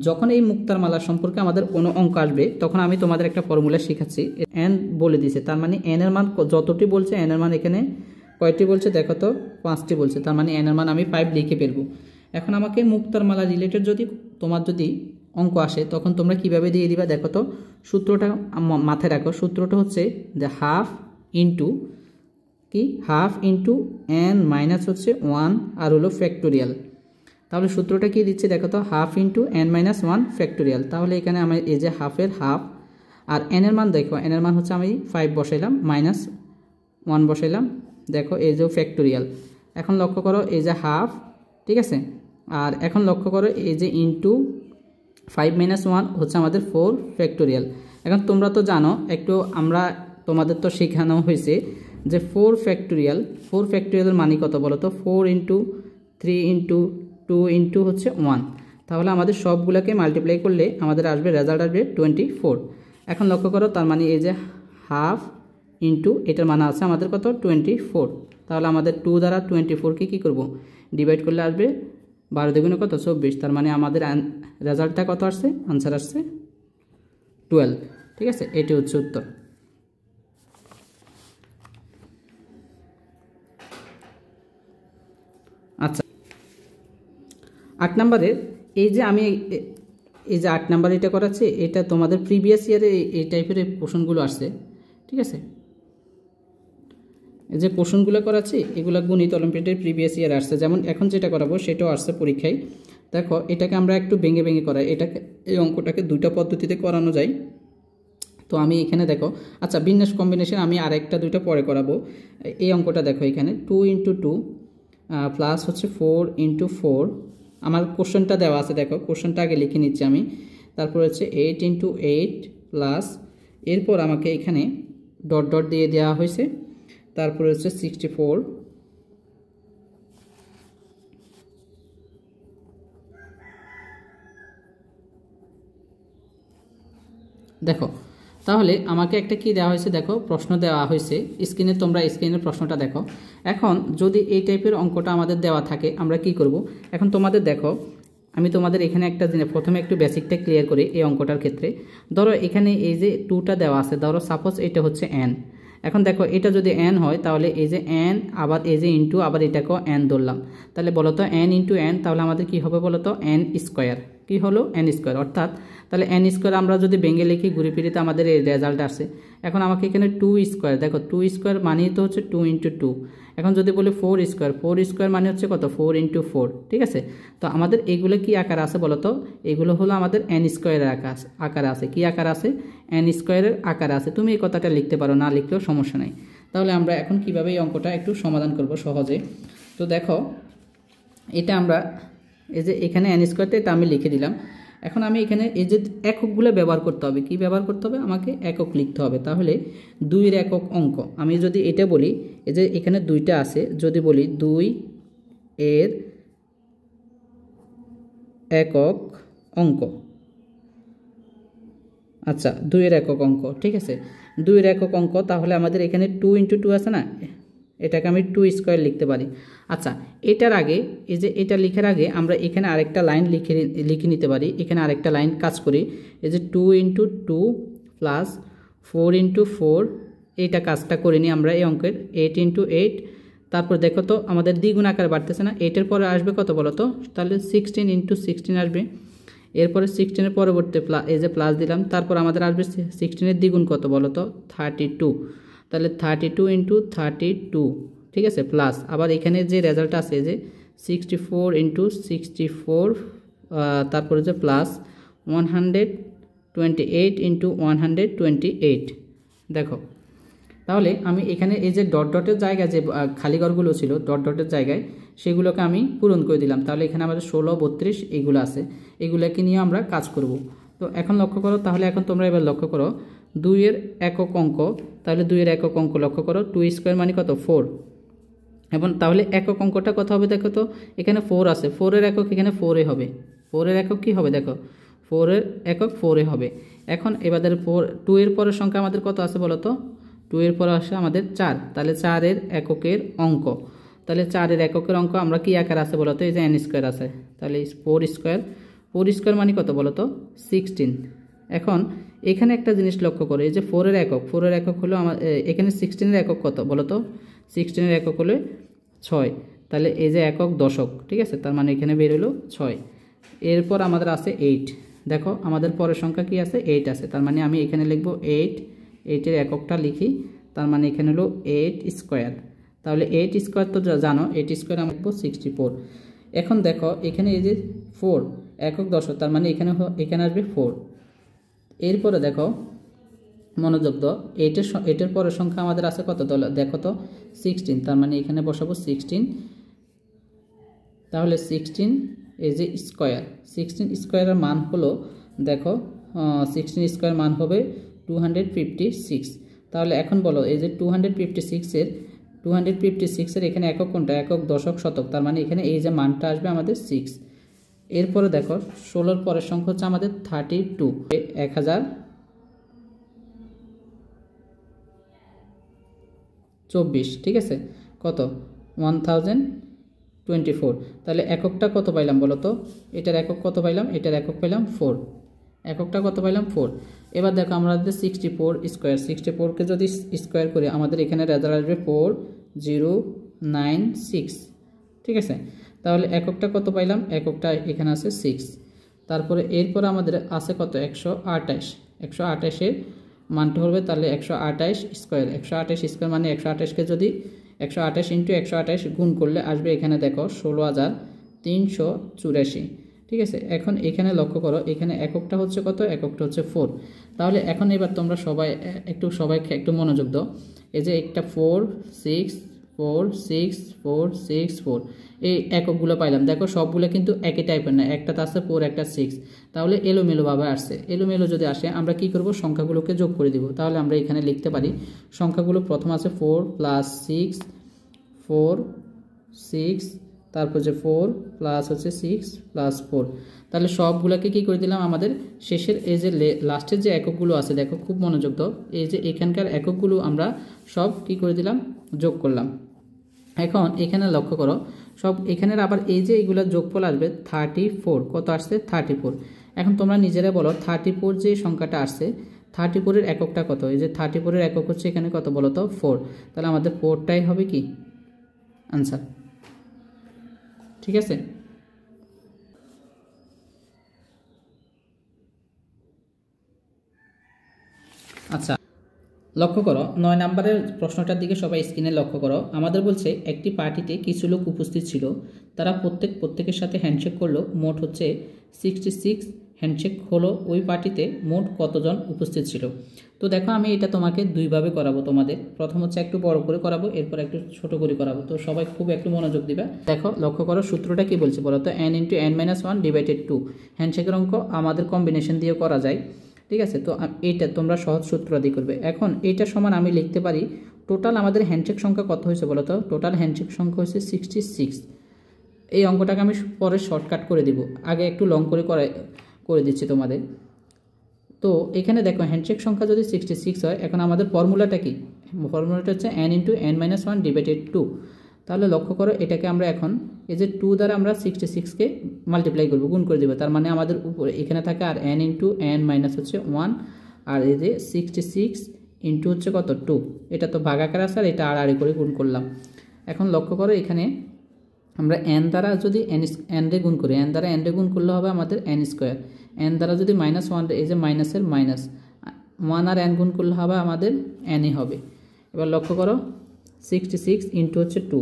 যখন এই মুক্তার মালা সম্পর্কে আমাদের কোনো অঙ্ক আসবে তখন আমি তোমাদের একটা ফর্মুলা শেখাচ্ছি, n বলে দিছে, তার মানে n এর মান যতটি বলছে n এর মান এখানে কয়টি বলছে দেখো তো 5টি বলছে, তার মানে n এর মান আমি 5 লিখে ফেলবো। এখন আমাকে মুক্তার মালা রিলেটেড যদি তোমার যদি অঙ্ক আসে তখন তোমরা কিভাবে দিয়ে দিবা দেখো তো, সূত্রটা মাথায় রাখো। সূত্রটা হচ্ছে যে হাফ ইন্টু n মাইনাস হচ্ছে 1 আর হলো ফ্যাক্টোরিয়াল। তাহলে সূত্রটা কি দিচ্ছে দেখো তো, half into n minus 1 factorial. তাহলে এখানে আমি এই যে হাফের হাফ আর n এর মান দেখো, n এর মান হচ্ছে আমি 5 বসাইলাম, মাইনাস 1 বসাইলাম, দেখো এই যে ফ্যাক্টোরিয়াল। এখন লক্ষ্য করো এই যে হাফ, ঠিক আছে, আর এখন লক্ষ্য করো এই যে ইন্টু 5 মাইনাস 1 হচ্ছে আমাদের 4 ফ্যাক্টোরিয়াল। এখন তোমরা তো জানো, একটু আমরা তোমাদের তো শেখানো হয়েছে যে 4 ফ্যাক্টোরিয়ালের মানে কত বলো তো, 4 ইন্টু 3 ইন্টু 2 ইন্টু হচ্ছে 1। তাহলে আমাদের সবগুলোকে মাল্টিপ্লাই করলে আমাদের আসবে, রেজাল্ট আসবে 24। এখন লক্ষ্য করো তার মানে এই যে হাফ ইন্টু এটার মানে আছে আমাদের কত 24। তাহলে আমাদের 2 দ্বারা 24কে কী করব, ডিভাইড করলে আসবে 12 দ্বিগুণে কত 24। তার মানে আমাদের রেজাল্টটা কত আসছে, আনসার আসছে 12, ঠিক আছে। এটি হচ্ছে উত্তর। আচ্ছা 8 নম্বরের এই যে আমি এই যে 8 নাম্বার এটা করাচ্ছি, এটা তোমাদের প্রিভিয়াস ইয়ারে এই টাইপের কোশ্চেনগুলো আসছে, ঠিক আছে। এই যে কোশ্চেনগুলো করাচ্ছি এগুলো গণিত অলিম্পিয়াডের প্রিভিয়াস ইয়ার আসছে। যেমন এখন যেটা করাবো সেটাও আসছে পরীক্ষায়। দেখো এটাকে আমরা একটু ভেঙে করাই, এটাকে এই অঙ্কটাকে দুইটা পদ্ধতিতে করানো যায়। তো আমি এখানে দেখো, আচ্ছা বিন্যাস কম্বিনেশন আমি আরেকটা দুইটা পরে করাবো। এই অঙ্কটা দেখো এখানে 2 ইন্টু 2 প্লাস হচ্ছে 4 ইন্টু 4। আমার কোশ্চেনটা দেওয়া আছে, দেখো কোশ্চেনটা আগে লিখে নিচ্ছি আমি। তারপর হচ্ছে 8 ইন্টু 8 প্লাস, এরপর আমাকে এখানে ডট ডট দিয়ে দেওয়া হয়েছে, তারপর হচ্ছে 64। দেখো তাহলে আমাকে একটা কি দেওয়া হয়েছে, দেখো প্রশ্ন দেওয়া হয়েছে স্ক্রিনে, তোমরা স্ক্রিনের প্রশ্নটা দেখো। এখন যদি এই টাইপের অঙ্কটা আমাদের দেওয়া থাকে আমরা কি করব, এখন তোমাদের দেখো আমি তোমাদের এখানে একটা জিনিস প্রথমে একটু বেসিকটা ক্লিয়ার করি। এই অঙ্কটার ক্ষেত্রে ধরো এখানে এই যে 2টা দেওয়া আছে, ধরো সাপোজ এটা হচ্ছে n। এখন দেখো এটা যদি n হয় তাহলে এই যে n আবার এই যে ইন্টু আবার এটাকেও n ধরলাম, তাহলে বলো তো n ইন্টু n, তাহলে আমাদের কি হবে বলো তো n স্কোয়ার, কি হলো n স্কোয়ার। অর্থাৎ তাহলে n স্কোয়ার আমরা যদি ভেঙে লিখি ঘুরে ফিরিতে আমাদের এই রেজাল্ট আসে। এখন আমাকে এখানে 2 স্কোয়ার, দেখো 2 স্কোয়ার মানে তো হচ্ছে 2 ইন্টু 2। এখন যদি বলি 4 স্কোয়ার মানে হচ্ছে কত 4 ইন্টু 4, ঠিক আছে। তো আমাদের এইগুলো কি আকার আছে বলো তো, এগুলো হলো আমাদের n স্কোয়ারের আকার আছে, কি আকার আছে n স্কোয়ারের আকার আছে। তুমি এই কথাটা লিখতে পারো, না লিখলেও সমস্যা নাই। তাহলে আমরা এখন কিভাবে এই অঙ্কটা একটু সমাধান করব সহজে। তো দেখো এটা আমরা এই যে এখানে n স্কোয়ারটা এটা আমি লিখে দিলাম। এখন আমি এখানে এই যে এককগুলো ব্যবহার করতে হবে, কি ব্যবহার করতে হবে, আমাকে একক লিখতে হবে। তাহলে 2-এর একক অঙ্ক, আমি যদি এটা বলি এই যে এখানে 2টা আছে, যদি বলি 2 এর একক অঙ্ক, আচ্ছা 2-এর একক অঙ্ক, ঠিক আছে 2-এর একক অঙ্ক। তাহলে আমাদের এখানে 2 ইন্টু 2 আছে না, এটাকে আমি 2 স্কোয়ার লিখতে পারি। আচ্ছা এটার আগে এই যে এটা লেখার আগে আমরা এখানে আরেকটা লাইন লিখে নিতে পারি। এখানে আরেকটা লাইন কাজ করি, এই যে 2 ইন্টু 2 প্লাস 4 ইন্টু 4, এইটা কাজটা করে নিই আমরা এই অঙ্কের 8 ইন্টু 8। তারপর দেখো তো আমাদের দ্বিগুণ আকার বাড়তেছে না, 8-এর পরে আসবে কত বলো তো, তাহলে 16 ইন্টু 16 আসবে। এরপরে 16-এর পরবর্তী এই যে প্লাস দিলাম, তারপর আমাদের আসবে 16-এর দ্বিগুণ কত বলো তো 32, তাহলে 32 ইন্টু 32, ঠিক আছে প্লাস আবার এখানে যে রেজাল্ট আছে যে 64 ইন্টু 64, তারপরে যে প্লাস 128 ইন্টু 128। দেখো তাহলে আমি এখানে এই যে ডট ডটের জায়গায় যে খালি ঘরগুলো ছিল ডট ডটের জায়গায় সেগুলোকে আমি পূরণ করে দিলাম। তাহলে এখানে আমাদের 16, 32 এইগুলো আছে, এগুলোকে নিয়ে আমরা কাজ করব। তো এখন লক্ষ্য করো, তাহলে এখন তোমরা এবার লক্ষ্য করো 2 এর একক অঙ্ক, তাহলে 2 এর একক অঙ্ক লক্ষ্য করো, 2 স্কোয়ার মানে কত 4। এবং তাহলে একক অঙ্কটা কত হবে দেখো তো, এখানে 4 আছে, 4 এর একক এখানে 4 হবে, 4 এর একক কি হবে দেখো, 4 এর একক 4 হবে। এখন এবারে 2 এর পরের সংখ্যা আমাদের কত আছে বলো তো, 2 এর পরে আসে আমাদের 4, তাহলে 4 এর এককের অঙ্ক, তাহলে 4 এর এককের অঙ্ক আমরা কি আকার আছে বলো তো, এই যে n স্কোয়ার আছে, তাহলে 4 স্কোয়ার, 4 স্কোয়ার মানে কত বলো তো 16। এখন এখানে একটা জিনিস লক্ষ্য করো, এই যে 4 এর একক, 4 এর একক হলো আমার এখানে 16 এর একক কত বলো তো, 16 এর একক হলো 6, তাহলে এই যে একক দশক, ঠিক আছে, তার মানে এখানে বের হলো 6। এরপর আমাদের আছে 8, দেখো আমাদের পরের সংখ্যা কি আছে 8 আছে, তার মানে আমি এখানে লিখব 8, 8 এর এককটা লিখি, তার মানে এখানে হলো 8 স্কোয়ার, তাহলে 8 স্কোয়ার তো জানো, 8 স্কোয়ার আমরা লিখব 64। এখন দেখো এখানে এই যে 4 একক দশক, তার মানে এখানে আসবে 4। এরপরে দেখো মনোযোগ দাও, 8 এর পরের সংখ্যা আমাদের আছে কত দেখো তো 16, তার মানে এখানে বসাবো 16, তাহলে 16 এই যে স্কোয়ার, 16 স্কোয়ারের মান হলো দেখো 16 স্কোয়ার মান হবে 256। তাহলে এখন বলো এই যে 256 এর এখানে একক কোনটা, একক দশক শতক, তার মানে এখানে এই যে মানটা আসবে আমাদের 6। এরপরে দেখো 16 পরের সংখ্যা হচ্ছে আমাদের 32, 1024, ঠিক আছে, কত 1024, তাহলে এককটা কত পাইলাম বলো তো, এটার একক কত পাইলাম, এটার একক পাইলাম 4, এককটা কত পাইলাম 4। এবার দেখো আমরা 64 স্কোয়ার, 64কে যদি স্কোয়ার করে আমাদের এখানে রেজাল্ট আসবে 4096, ঠিক আছে, তাহলে এককটা কত পাইলাম, এককটা এখানে আছে 6। তারপরে এরপর আমাদের আছে কত 128, 128-এর মানটা হবে তাহলে 128 স্কোয়ার, 128 স্কোয়ার মানে 128কে যদি 128 ইন্টু 128 গুণ করলে আসবে এখানে দেখো 16384, ঠিক আছে। এখন এখানে লক্ষ্য করো এখানে এককটা হচ্ছে কত, এককটা হচ্ছে 4। তাহলে এখন এবার তোমরা সবাইকে একটু মনোযোগ দাও, এই যে একটা 4 6 4 6 4 6 4 এই এককগুলো পাইলাম, দেখো সবগুলো কিন্তু একই টাইপের না, একটাতে আছে 4 একটা 6, তাহলে এলোমেলোভাবে আসছে। এলোমেলো যদি আসে আমরা কি করব, সংখ্যাগুলোকে যোগ করে দিব। তাহলে আমরা এখানে লিখতে পারি সংখ্যাগুলো প্রথম আছে 4 প্লাস 6 4 6, তারপর যে 4 প্লাস হচ্ছে 6 প্লাস 4, তাহলে সবগুলোকে কি করে দিলাম, আমাদের শেষের এই যে লাস্টের যে এককগুলো আছে দেখো খুব মনোযোগ দাও, এই যে এখানকার এককগুলো আমরা সব কি করে দিলাম, যোগ করলাম। এখন এখানে লক্ষ্য করো সব এখানের আবার এই যে এইগুলো যোগফল আসবে 34, কত আসছে 34। এখন তোমরা নিজেরা বলো 34 যে সংখ্যাটা আসছে 34 এর এককটা কত, এই যে 34 এর একক হচ্ছে এখানে কত বলো তো 4, তাহলে আমাদের 4টাই হবে কি আনসার, ঠিক আছে। আচ্ছা লক্ষ্য করো 9 নম্বরের প্রশ্নটার দিকে সবাই স্ক্রিনে লক্ষ্য করো। আমাদের বলছে একটি পার্টিতে কিছু লোক উপস্থিত ছিল, তারা প্রত্যেকের সাথে হ্যান্ডশেক করলো, মোট হচ্ছে 66 হ্যান্ডশেক হলো। ওই পার্টিতে মোট কতজন উপস্থিত ছিল। তো দেখো আমি এটা তোমাকে দুইভাবে করাবো, তোমাদের প্রথম হচ্ছে একটু বড় করে করাবো, এরপর একটু ছোট করে করাবো। তো সবাই খুব একটু মনোযোগ দিবে। দেখো লক্ষ্য করো সূত্রটা কি বলছে বলো তো, n × n - 1 / 2। হ্যান্ডশেকের অঙ্ক আমাদের কম্বিনেশন দিয়ে করা যায়, ঠিক আছে। তো এইটা তোমরা সহজ সূত্র দিয়ে করবে। এখন এইটা সমান আমি লিখতে পারি টোটাল আমাদের হ্যান্ডশেক সংখ্যা কত হয়েছে বলো তো, টোটাল হ্যান্ডশেক সংখ্যা হচ্ছে 66। এই অঙ্কটাকে আমি পরে শর্টকাট করে দিব, আগে একটু লং করে দিচ্ছি তোমাদের। তো এখানে দেখো হ্যান্ডশেক সংখ্যা যদি 66 হয়, এখন আমাদের ফর্মুলাটা কি, ফর্মুলাটা হচ্ছে n × n - 1 / 2। তাহলে লক্ষ্য করো এটাকে আমরা এখন এই যে 2 দ্বারা আমরা 66কে মাল্টিপ্লাই করব, গুণ করে দেবো, তার মানে আমাদের উপরে এখানে থাকে আর n × n - হচ্ছে 1, আর এই যে 66 ইন্টু হচ্ছে কত 2, এটা তো ভাগাকার আছে আর এটা আড়াআড়ি করে গুণ করলাম। এখন লক্ষ্য করো এখানে আমরা n দ্বারা যদি n রে গুণ করি, n দ্বারা n রে গুণ করলে হবে আমাদের n স্কোয়ার, n দ্বারা যদি -1 এই যে মাইনাসের মাইনাস 1 আর n গুণ করলে হবে আমাদের n হবে। এবার লক্ষ্য করো 66 ইন্টু হচ্ছে 2,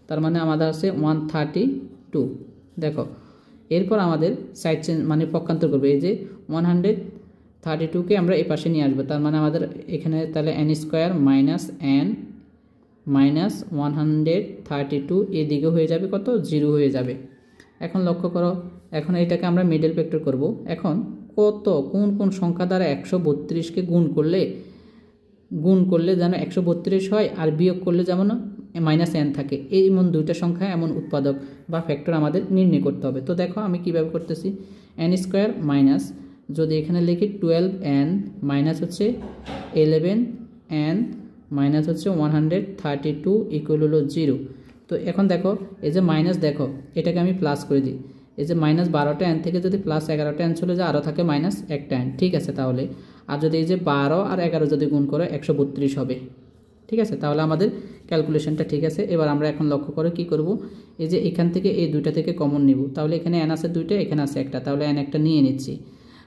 তার মানে আমাদের আছে 132। দেখো এরপর আমাদের সাইড চেঞ্জ মানে পক্ষান্তর করবো, এই যে 132কে আমরা এই পাশে নিয়ে আসবো, তার মানে আমাদের এখানে তাহলে n square minus n minus 132 এদিকে হয়ে যাবে কত, 0 হয়ে যাবে। এখন লক্ষ্য করো, এখন এটাকে আমরা মিডল ফ্যাক্টর করব। এখন কত কোন কোন সংখ্যা দ্বারা 132কে গুণ করলে যেন 132 হয়, আর বিয়োগ করলে যেমন মাইনাস n থাকে, এই এমন দুইটা সংখ্যা এমন উৎপাদক বা ফ্যাক্টর আমাদের নির্ণয় করতে হবে। তো দেখো আমি কিভাবে করতেছি, n স্কোয়ার মাইনাস, যদি এখানে লিখি 12n মাইনাস হচ্ছে 11n মাইনাস হচ্ছে 132 ইকুয়াল হলো 0। তো এখন দেখো এই যে মাইনাস, দেখো এটাকে আমি প্লাস করে দিই, এই যে মাইনাস 12টা n থেকে যদি প্লাস 11টা n চলে যায়, আরও থাকে মাইনাস একটা n, ঠিক আছে। তাহলে আর যদি এই যে 12 আর 11 যদি গুণ করে 132 হবে, ঠিক আছে। তাহলে আমাদের ক্যালকুলেশনটা ঠিক আছে। এবার আমরা এখন লক্ষ্য করে কি করব, এই যে এখান থেকে এই দুইটা থেকে কমন নিব, তাহলে এখানে n আছে দুইটা, এখানে আছে একটা, তাহলে n একটা নিয়ে নিচ্ছি।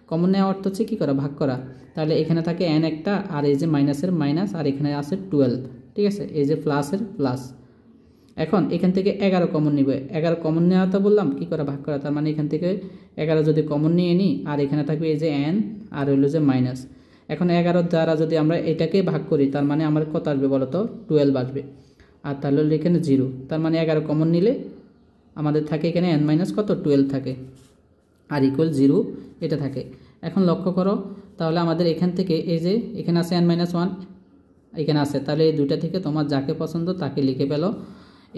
কমন নেওয়ার অর্থ হচ্ছে কী করা, ভাগ করা। তাহলে এখানে থাকে n একটা, আর এই যে মাইনাসের মাইনাস, আর এখানে আছে 12, ঠিক আছে, এই যে প্লাসের প্লাস। এখন এখান থেকে 11 কমন নিব, 11 কমন নেওয়া তো বললাম কী করা, ভাগ করা। তার মানে এখান থেকে 11 যদি কমন নিয়ে নিই, আর এখানে থাকবে এই যে n আর হইলো যে মাইনাস। এখন 11 দ্বারা যদি আমরা এটাকে ভাগ করি, তার মানে আমার কত আসবে বলো তো, 12 আসবে। আর তাহলে এখানে 0, তার মানে 11 কমন নিলে আমাদের থাকে এখানে n মাইনাস কত, 12 থাকে, আর ইকুয়াল 0 এটা থাকে। এখন লক্ষ্য করো, তাহলে আমাদের এখান থেকে এই যে এখানে আছে n মাইনাস 1, এখানে আছে, তাহলে এই দুইটা থেকে তোমার যাকে পছন্দ তাকে লিখে পেলো।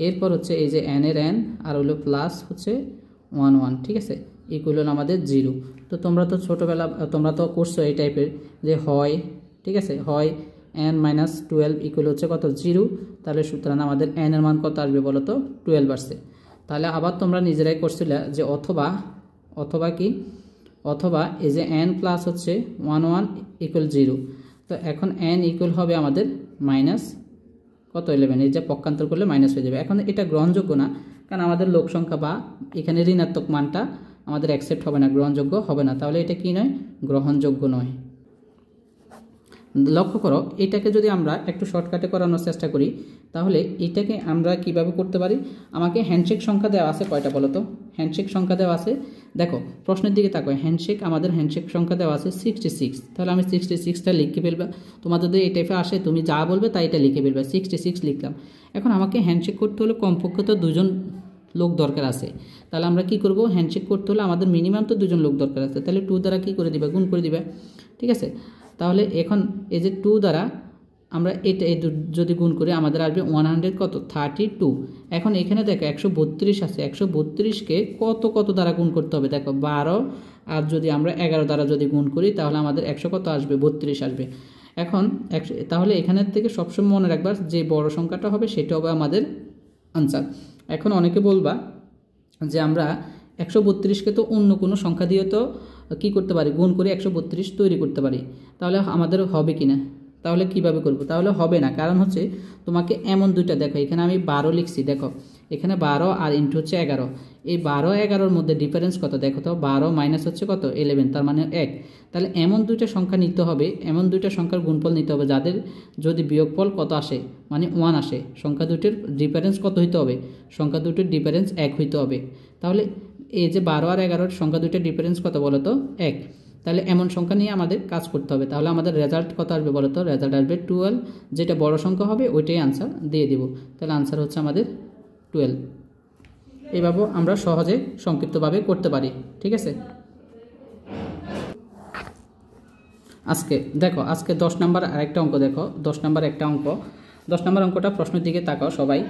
এরপর হচ্ছে এই যে n এর n আর হলো প্লাস হচ্ছে 1 ঠিক আছে, ইকুয়াল হলো আমাদের 0। তো তোমরা তো ছোটোবেলা তোমরা তো করছো এই টাইপের, যে হয়, ঠিক আছে, হয় n মাইনাস 12 ইকুয়াল হচ্ছে কত, 0। তাহলে সুতরাং আমাদের n এর মান কত আসবে বলো তো, 12 আসছে। তাহলে আবার তোমরা নিজেরাই করছিলে যে অথবা কি, অথবা এই যে n প্লাস হচ্ছে 1 ইকুয়াল 0। তো এখন n ইকুয়াল হবে আমাদের মাইনাস কত, 11, এই যে পক্ষান্তর করলে মাইনাস হয়ে যাবে। এখন এটা গ্রহণযোগ্য না, কারণ আমাদের লোক সংখ্যা বা এখানে ঋণাত্মক মানটা আমাদের অ্যাকসেপ্ট হবে না, গ্রহণযোগ্য হবে না। তাহলে এটা কি নয়, গ্রহণযোগ্য নয়। লক্ষ্য করো, এটাকে যদি আমরা একটু শর্টকাটে করানোর চেষ্টা করি, তাহলে এটাকে আমরা কিভাবে করতে পারি। আমাকে হ্যান্ডশেক সংখ্যা দেওয়া আছে কয়টা বলো তো, হ্যান্ডশেক সংখ্যা দেওয়া আছে, দেখো প্রশ্নের দিকে তাকো, আমাদের হ্যান্ডশেক সংখ্যা দেওয়া আছে 66। তাহলে আমি 66টা লিখে ফেলবা, তোমার যদি এই টাইপে আসে তুমি যা বলবে তাই এটা লিখে ফেলবে, 66 লিখলাম। এখন আমাকে হ্যান্ডশেক করতে হলে কমপক্ষে তো 2জন লোক দরকার আছে। তাহলে আমরা কি করব, হ্যান্ডশেক করতে হলে আমাদের মিনিমাম তো 2জন লোক দরকার আছে, তাহলে 2 দ্বারা কি করে দিবা, গুণ করে দিবা, ঠিক আছে। তাহলে এখন এই যে 2 দ্বারা আমরা এটা যদি গুণ করি, আমাদের আসবে 132। এখন এখানে দেখো 132 আছে, 132কে কত দ্বারা গুণ করতে হবে, দেখো 12, আর যদি আমরা 11 দ্বারা যদি গুণ করি, তাহলে আমাদের 100 কত আসবে, 32 আসবে। এখন তাহলে এখানের থেকে সবসময় মনে রাখবা যে বড় সংখ্যাটা হবে সেটা হবে আমাদের আনসার। এখন অনেকে বলবা যে আমরা 132কে তো অন্য কোনো সংখ্যা দিয়ে তো কী করতে পারি, গুণ করে 132 তৈরি করতে পারি, তাহলে আমাদের হবে কি না, তাহলে কিভাবে করব, তাহলে হবে না। কারণ হচ্ছে তোমাকে এমন দুইটা, দেখো এখানে আমি 12 লিখছি, দেখো এখানে 12 আর ইন্টু হচ্ছে 11, এই 12 11-র মধ্যে ডিফারেন্স কত, দেখো তো 12 মাইনাস হচ্ছে কত, 11, তার মানে 1। তাহলে এমন দুইটা সংখ্যা নিতে হবে, এমন দুইটা সংখ্যার গুণফল নিতে হবে যাদের যদি বিয়োগফল কত আসে, মানে 1 আসে, সংখ্যা দুটির ডিফারেন্স কত হইতে হবে, সংখ্যা দুটির ডিফারেন্স 1 হইতে হবে। তাহলে এই যে 12 আর 11-র সংখ্যা দুটির ডিফারেন্স কত বলো তো, 1। তাহলে এমন সংখ্যা নিয়ে আমাদের কাজ করতে হবে। তাহলে আমাদের রেজাল্ট কত আসবে বলো তো, রেজাল্ট আসবে 12, যেটা বড় সংখ্যা হবে ওইটাই আনসার দিয়ে দিব। তাহলে আনসার হচ্ছে আমাদের 12। এইভাবে আমরা সহজে সংক্ষিপ্তভাবে করতে পারি, ঠিক আছে। আজকে দেখো, আজকে 10 নম্বর আরেকটা অঙ্ক দেখো, 10 নম্বর একটা অঙ্ক, 10 নম্বর অঙ্কটা প্রশ্নের দিকে তাকাও সবাই,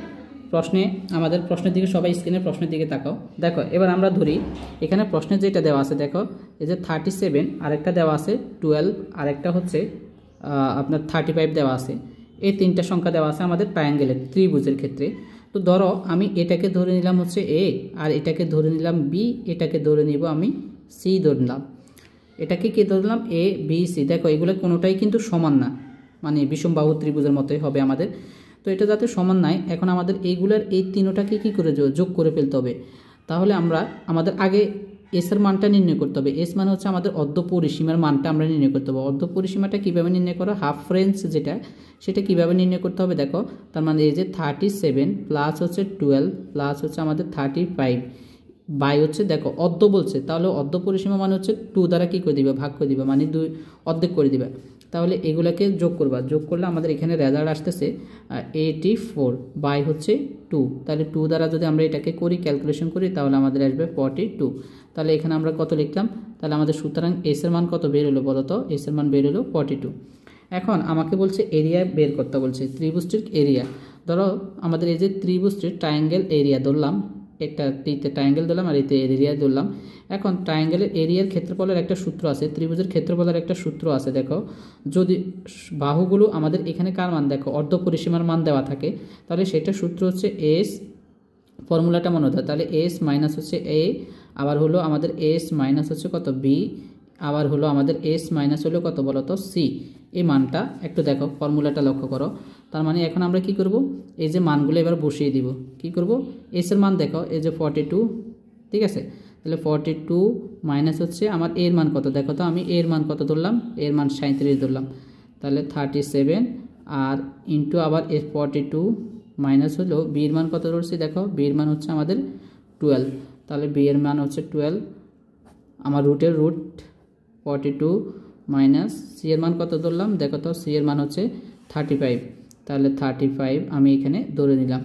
আমাদের প্রশ্নের দিকে সবাই স্ক্রিনের প্রশ্নের দিকে তাকাও। দেখো এবার আমরা ধরি এখানে প্রশ্নে যেটা দেওয়া আছে, দেখো এই যে 37, আরেকটা দেওয়া আছে 12, আরেকটা হচ্ছে আপনার 35 দেওয়া আছে। এই তিনটা সংখ্যা দেওয়া আছে আমাদের ট্রায়াঙ্গেলের ত্রিভুজের ক্ষেত্রে। তো ধরো আমি এটাকে ধরে নিলাম হচ্ছে এ, আর এটাকে ধরে নিলাম বি, এটাকে ধরে নিব আমি সি ধরে নিলাম, এটাকে কি ধরলাম এ বি সি। দেখো এগুলো কোনোটাই কিন্তু সমান না, মানে বিষমবাহু ত্রিভুজের মতোই হবে আমাদের। তো এটা যাতে সমান নাই, এখন আমাদের এইগুলোর এই তিনোটাকে কী করে যোগ করে ফেলতে হবে। তাহলে আমাদের আগে এস এর মানটা নির্ণয় করতে হবে। এস মানে হচ্ছে আমাদের অর্ধ পরিসীমার মানটা আমরা নির্ণয় করতে হবে। অর্ধ পরিসীমাটা কীভাবে নির্ণয় করা, হাফ রেঞ্জ যেটা, সেটা কীভাবে নির্ণয় করতে হবে। দেখো তার মানে এই যে 37 প্লাস হচ্ছে 12 প্লাস হচ্ছে আমাদের 35, বাই হচ্ছে দেখো অর্ধ বলছে, তাহলে অর্ধ পরিসীমা মানে হচ্ছে 2 দ্বারা কী করে দিবে, ভাগ করে দিবে, মানে 2 অর্ধেক করে দিবে। তাহলে এগুলাকে যোগ করবা, যোগ করলে আমাদের এখানে রেজাল্ট আসতেছে 84 বাই হচ্ছে 2। তাহলে 2 দ্বারা যদি আমরা এটাকে করি, ক্যালকুলেশন করি, তাহলে আমাদের আসবে 42। তাহলে এখানে আমরা কত লিখলাম, তাহলে আমাদের সুতরাং এস এর মান কত বের হলো বলো তো, এস এর মান বের হলো 42। এখন আমাকে বলছে এরিয়া বের করতে বলছে, ত্রিভুজটির এরিয়া। ধরো আমাদের এই যে ত্রিভুজটির ট্রায়াঙ্গেল এরিয়া ধরলাম, একটা টিতে ট্রায়াঙ্গেল ধরলাম আর এতে এরিয়া ধরলাম। এখন ট্রায়াঙ্গেলের এরিয়ার ক্ষেত্রফলের একটা সূত্র আছে, ত্রিভুজের ক্ষেত্রফলের একটা সূত্র আছে। দেখো যদি বাহুগুলো আমাদের এখানে কার মান দেখো অর্ধ পরিসীমার মান দেওয়া থাকে, তাহলে সেটা সূত্র হচ্ছে এস, ফর্মুলাটা মনে হতো, তাহলে এস মাইনাস হচ্ছে এ, আবার হলো আমাদের এস মাইনাস হচ্ছে কত বি, আবার হলো আমাদের এস মাইনাস হলো কত বলো তো সি। এই মানটা একটু দেখো, ফর্মুলাটা লক্ষ্য করো। তার মানে এখন আমরা কি করব, এই যে মানগুলো এবার বসিয়ে দিব। কি করব, এস এর মান দেখো এই যে 42, ঠিক আছে। তাহলে 42 মাইনাস হচ্ছে আমার এর মান কত দেখো তো, আমি এর মান কত ধরলাম, এর মান 37 ধরলাম, তাহলে 37, আর ইন্টু আবার এর 42 মাইনাস হলো বির মান কত ধরছি দেখো, বির মান হচ্ছে আমাদের 12। তাহলে বি এর মান হচ্ছে 12, আমার রুটের রুট 42 মাইনাস সি এর মান কত ধরলাম দেখো তো, সি এর মান হচ্ছে 35। তাহলে 35 আমি এখানে ধরে নিলাম।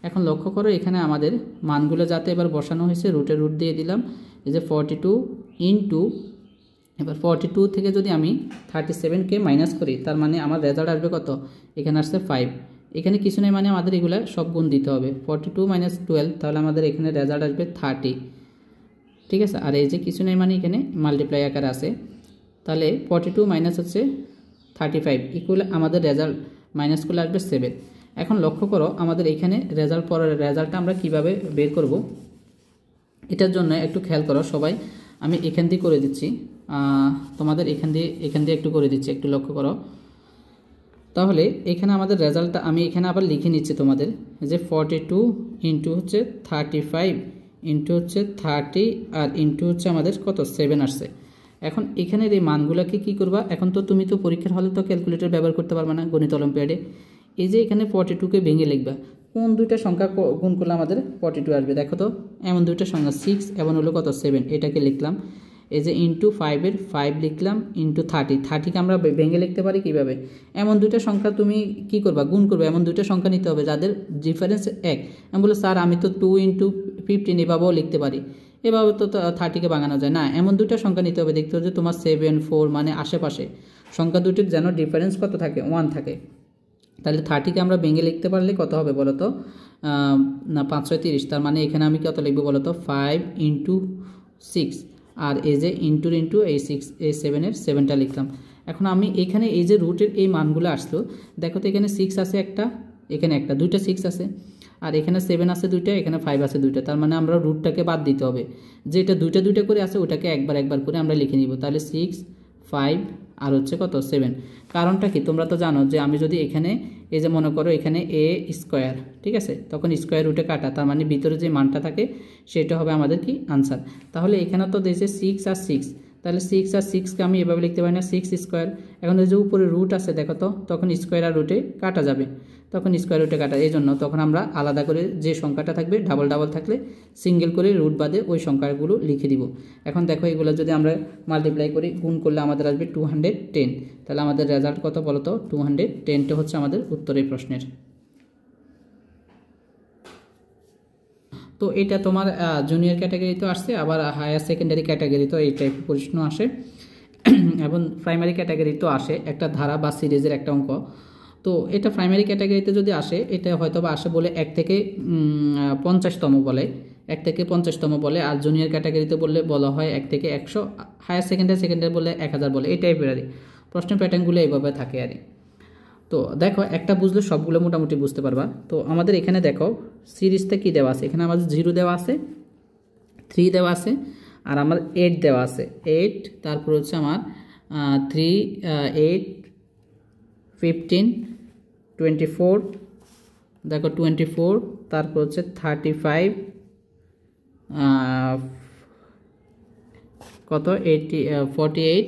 এখন লক্ষ্য করো এখানে আমাদের মানগুলো যাতে এবার বসানো হয়েছে, রুটের রুট দিয়ে দিলাম। এই যে 42 ইন্টু, এবার 42 থেকে যদি আমি 37কে মাইনাস করি, তার মানে আমার রেজাল্ট আসবে কত, এখানে আসছে 5। এখানে কিছু নেই, মানে আমাদের এগুলো সব গুণ দিতে হবে। 42 মাইনাস 12, তাহলে আমাদের এখানে রেজাল্ট আসবে 30, ঠিক আছে। আর এই যে কিছু নেই মানে এখানে মাল্টিপ্লাই আকারে আছে, তাহলে 42 মাইনাস হচ্ছে 35 ইকুয়াল আমাদের রেজাল্ট মাইনাস করলে আসবে 7। এখন লক্ষ্য করো আমাদের এখানে রেজাল্ট, পরের রেজাল্টটা আমরা কিভাবে বের করব, এটার জন্য একটু খেয়াল করো সবাই। আমি এখান দিয়ে করে দিচ্ছি, তোমাদের এখান দিয়ে একটু করে দিচ্ছি, একটু লক্ষ্য করো। তাহলে এখানে আমাদের রেজাল্টটা আমি এখানে আবার লিখে নিচ্ছি তোমাদের, যে 42 ইন্টু হচ্ছে 35 ইন্টু হচ্ছে 30 আর ইন্টু হচ্ছে আমাদের কত 7 আসছে। এখন এখানের এই মানগুলোকে কী করবা, এখন তো তুমি তো পরীক্ষার হলে তো ক্যালকুলেটর ব্যবহার করতে পারবে না গণিত অলিম্পিয়াডে। এই যে এখানে 42কে ভেঙে লিখবা, কোন দুইটা সংখ্যা গুণ করলে আমাদের 42 আসবে দেখো তো, এমন দুইটা সংখ্যা 6 এবং হলো কত 7, এটাকে লিখলাম। এই যে ইন্টু 5-এর 5 লিখলাম, ইন্টু 30কে আমরা ভেঙে লিখতে পারি কীভাবে, এমন দুইটা সংখ্যা তুমি কি করবা, গুণ করবে, এমন দুইটা সংখ্যা নিতে হবে যাদের ডিফারেন্স 1। আমি বলে স্যার আমি তো 2 ইন্টু 15 এভাবেও লিখতে পারি, এভাবে তো 30কে ভাঙানো যায় না, এমন দুইটা সংখ্যা নিতে হবে। দেখতে হবে যে তোমার 7, 4 মানে আশেপাশে সংখ্যা দুটির যেন ডিফারেন্স কত থাকে, 1 থাকে। তাহলে 30কে আমরা ভেঙে লিখতে পারলে কত হবে বলো তো, না 5 6 30, তার মানে এখানে আমি কত লিখবো বলো তো, 5 ইন্টু 6, আর এই যে ইন্টুর ইন্টু এই 6 এই 7-এর 7টা লিখলাম। এখন আমি এখানে এই যে রুটের এই মানগুলো আসলো, দেখো তো এখানে 6 আছে একটা, এখানে একটা, দুইটা 6 আছে, আর এখানে 7 আছে দুইটা, এখানে 5 আছে দুইটা, তার মানে আমরা রুটটাকে বাদ দিতে হবে, যেটা দুইটা দুইটা করে আছে ওটাকে একবার করে আমরা লিখে নিব। তাহলে 6 5 আর হচ্ছে কত 7। কারণটা কি তোমরা তো জানো যে আমি যদি এখানে এই যে মনে করো এখানে এ স্কোয়ার, ঠিক আছে, তখন স্কোয়ার রুটে কাটা, তার মানে ভিতরে যে মানটা থাকে সেটা হবে আমাদের কি আনসার। তাহলে এখানে তো দিয়েছে 6 আর 6, তাহলে 6 আর 6কে আমি এভাবে লিখতে পারি না, 6 স্কোয়ার। এখন এই যে উপরে রুট আছে দেখো তো, তখন স্কোয়ার আর রুটে কাটা যাবে, তখন স্কোয়ার রুটে কাটা, এই জন্য তখন আমরা আলাদা করে যে সংখ্যাটা থাকবে ডাবল ডাবল থাকলে সিঙ্গেল করে রুট বাদে ওই সংখ্যাগুলো লিখে দিব। এখন দেখো এগুলো যদি আমরা মাল্টিপ্লাই করি, গুণ করলে আমাদের আসবে 210। তাহলে আমাদের রেজাল্ট কত বলো তো, 210টা হচ্ছে আমাদের উত্তরের প্রশ্নের। তো এটা তোমার জুনিয়র ক্যাটাগরিতেও আসছে, আবার হায়ার সেকেন্ডারি ক্যাটাগরিতেও এই টাইপের প্রশ্ন আসে, এবং প্রাইমারি ক্যাটাগরিতেও আসে একটা ধারা বা সিরিজের একটা অঙ্ক। তো এটা প্রাইমারি ক্যাটাগরিতে যদি আসে, এটা হয়তো বা আসে বলে 1 থেকে 50তম বলে, 1 থেকে 50তম বলে, আর জুনিয়র ক্যাটাগরিতে বললে বলা হয় 1 থেকে 100, হায়ার সেকেন্ডারি বললে 1000 বলে, এই টাইপের আর প্রশ্নের প্যাটার্নগুলো এইভাবে থাকে আর। তো দেখো একটা বুঝলে সবগুলো মোটামুটি বুঝতে পারবা। তো আমাদের এখানে দেখো সিরিজটা কি দেওয়া আছে, এখানে আমাদের 0 দেওয়া আছে, 3 দেওয়া আছে, আর আমার 8 দেওয়া আছে, 8, তারপর হচ্ছে আমার 3 8 15 24, দেখো 24, তারপর হচ্ছে 35, কত 48,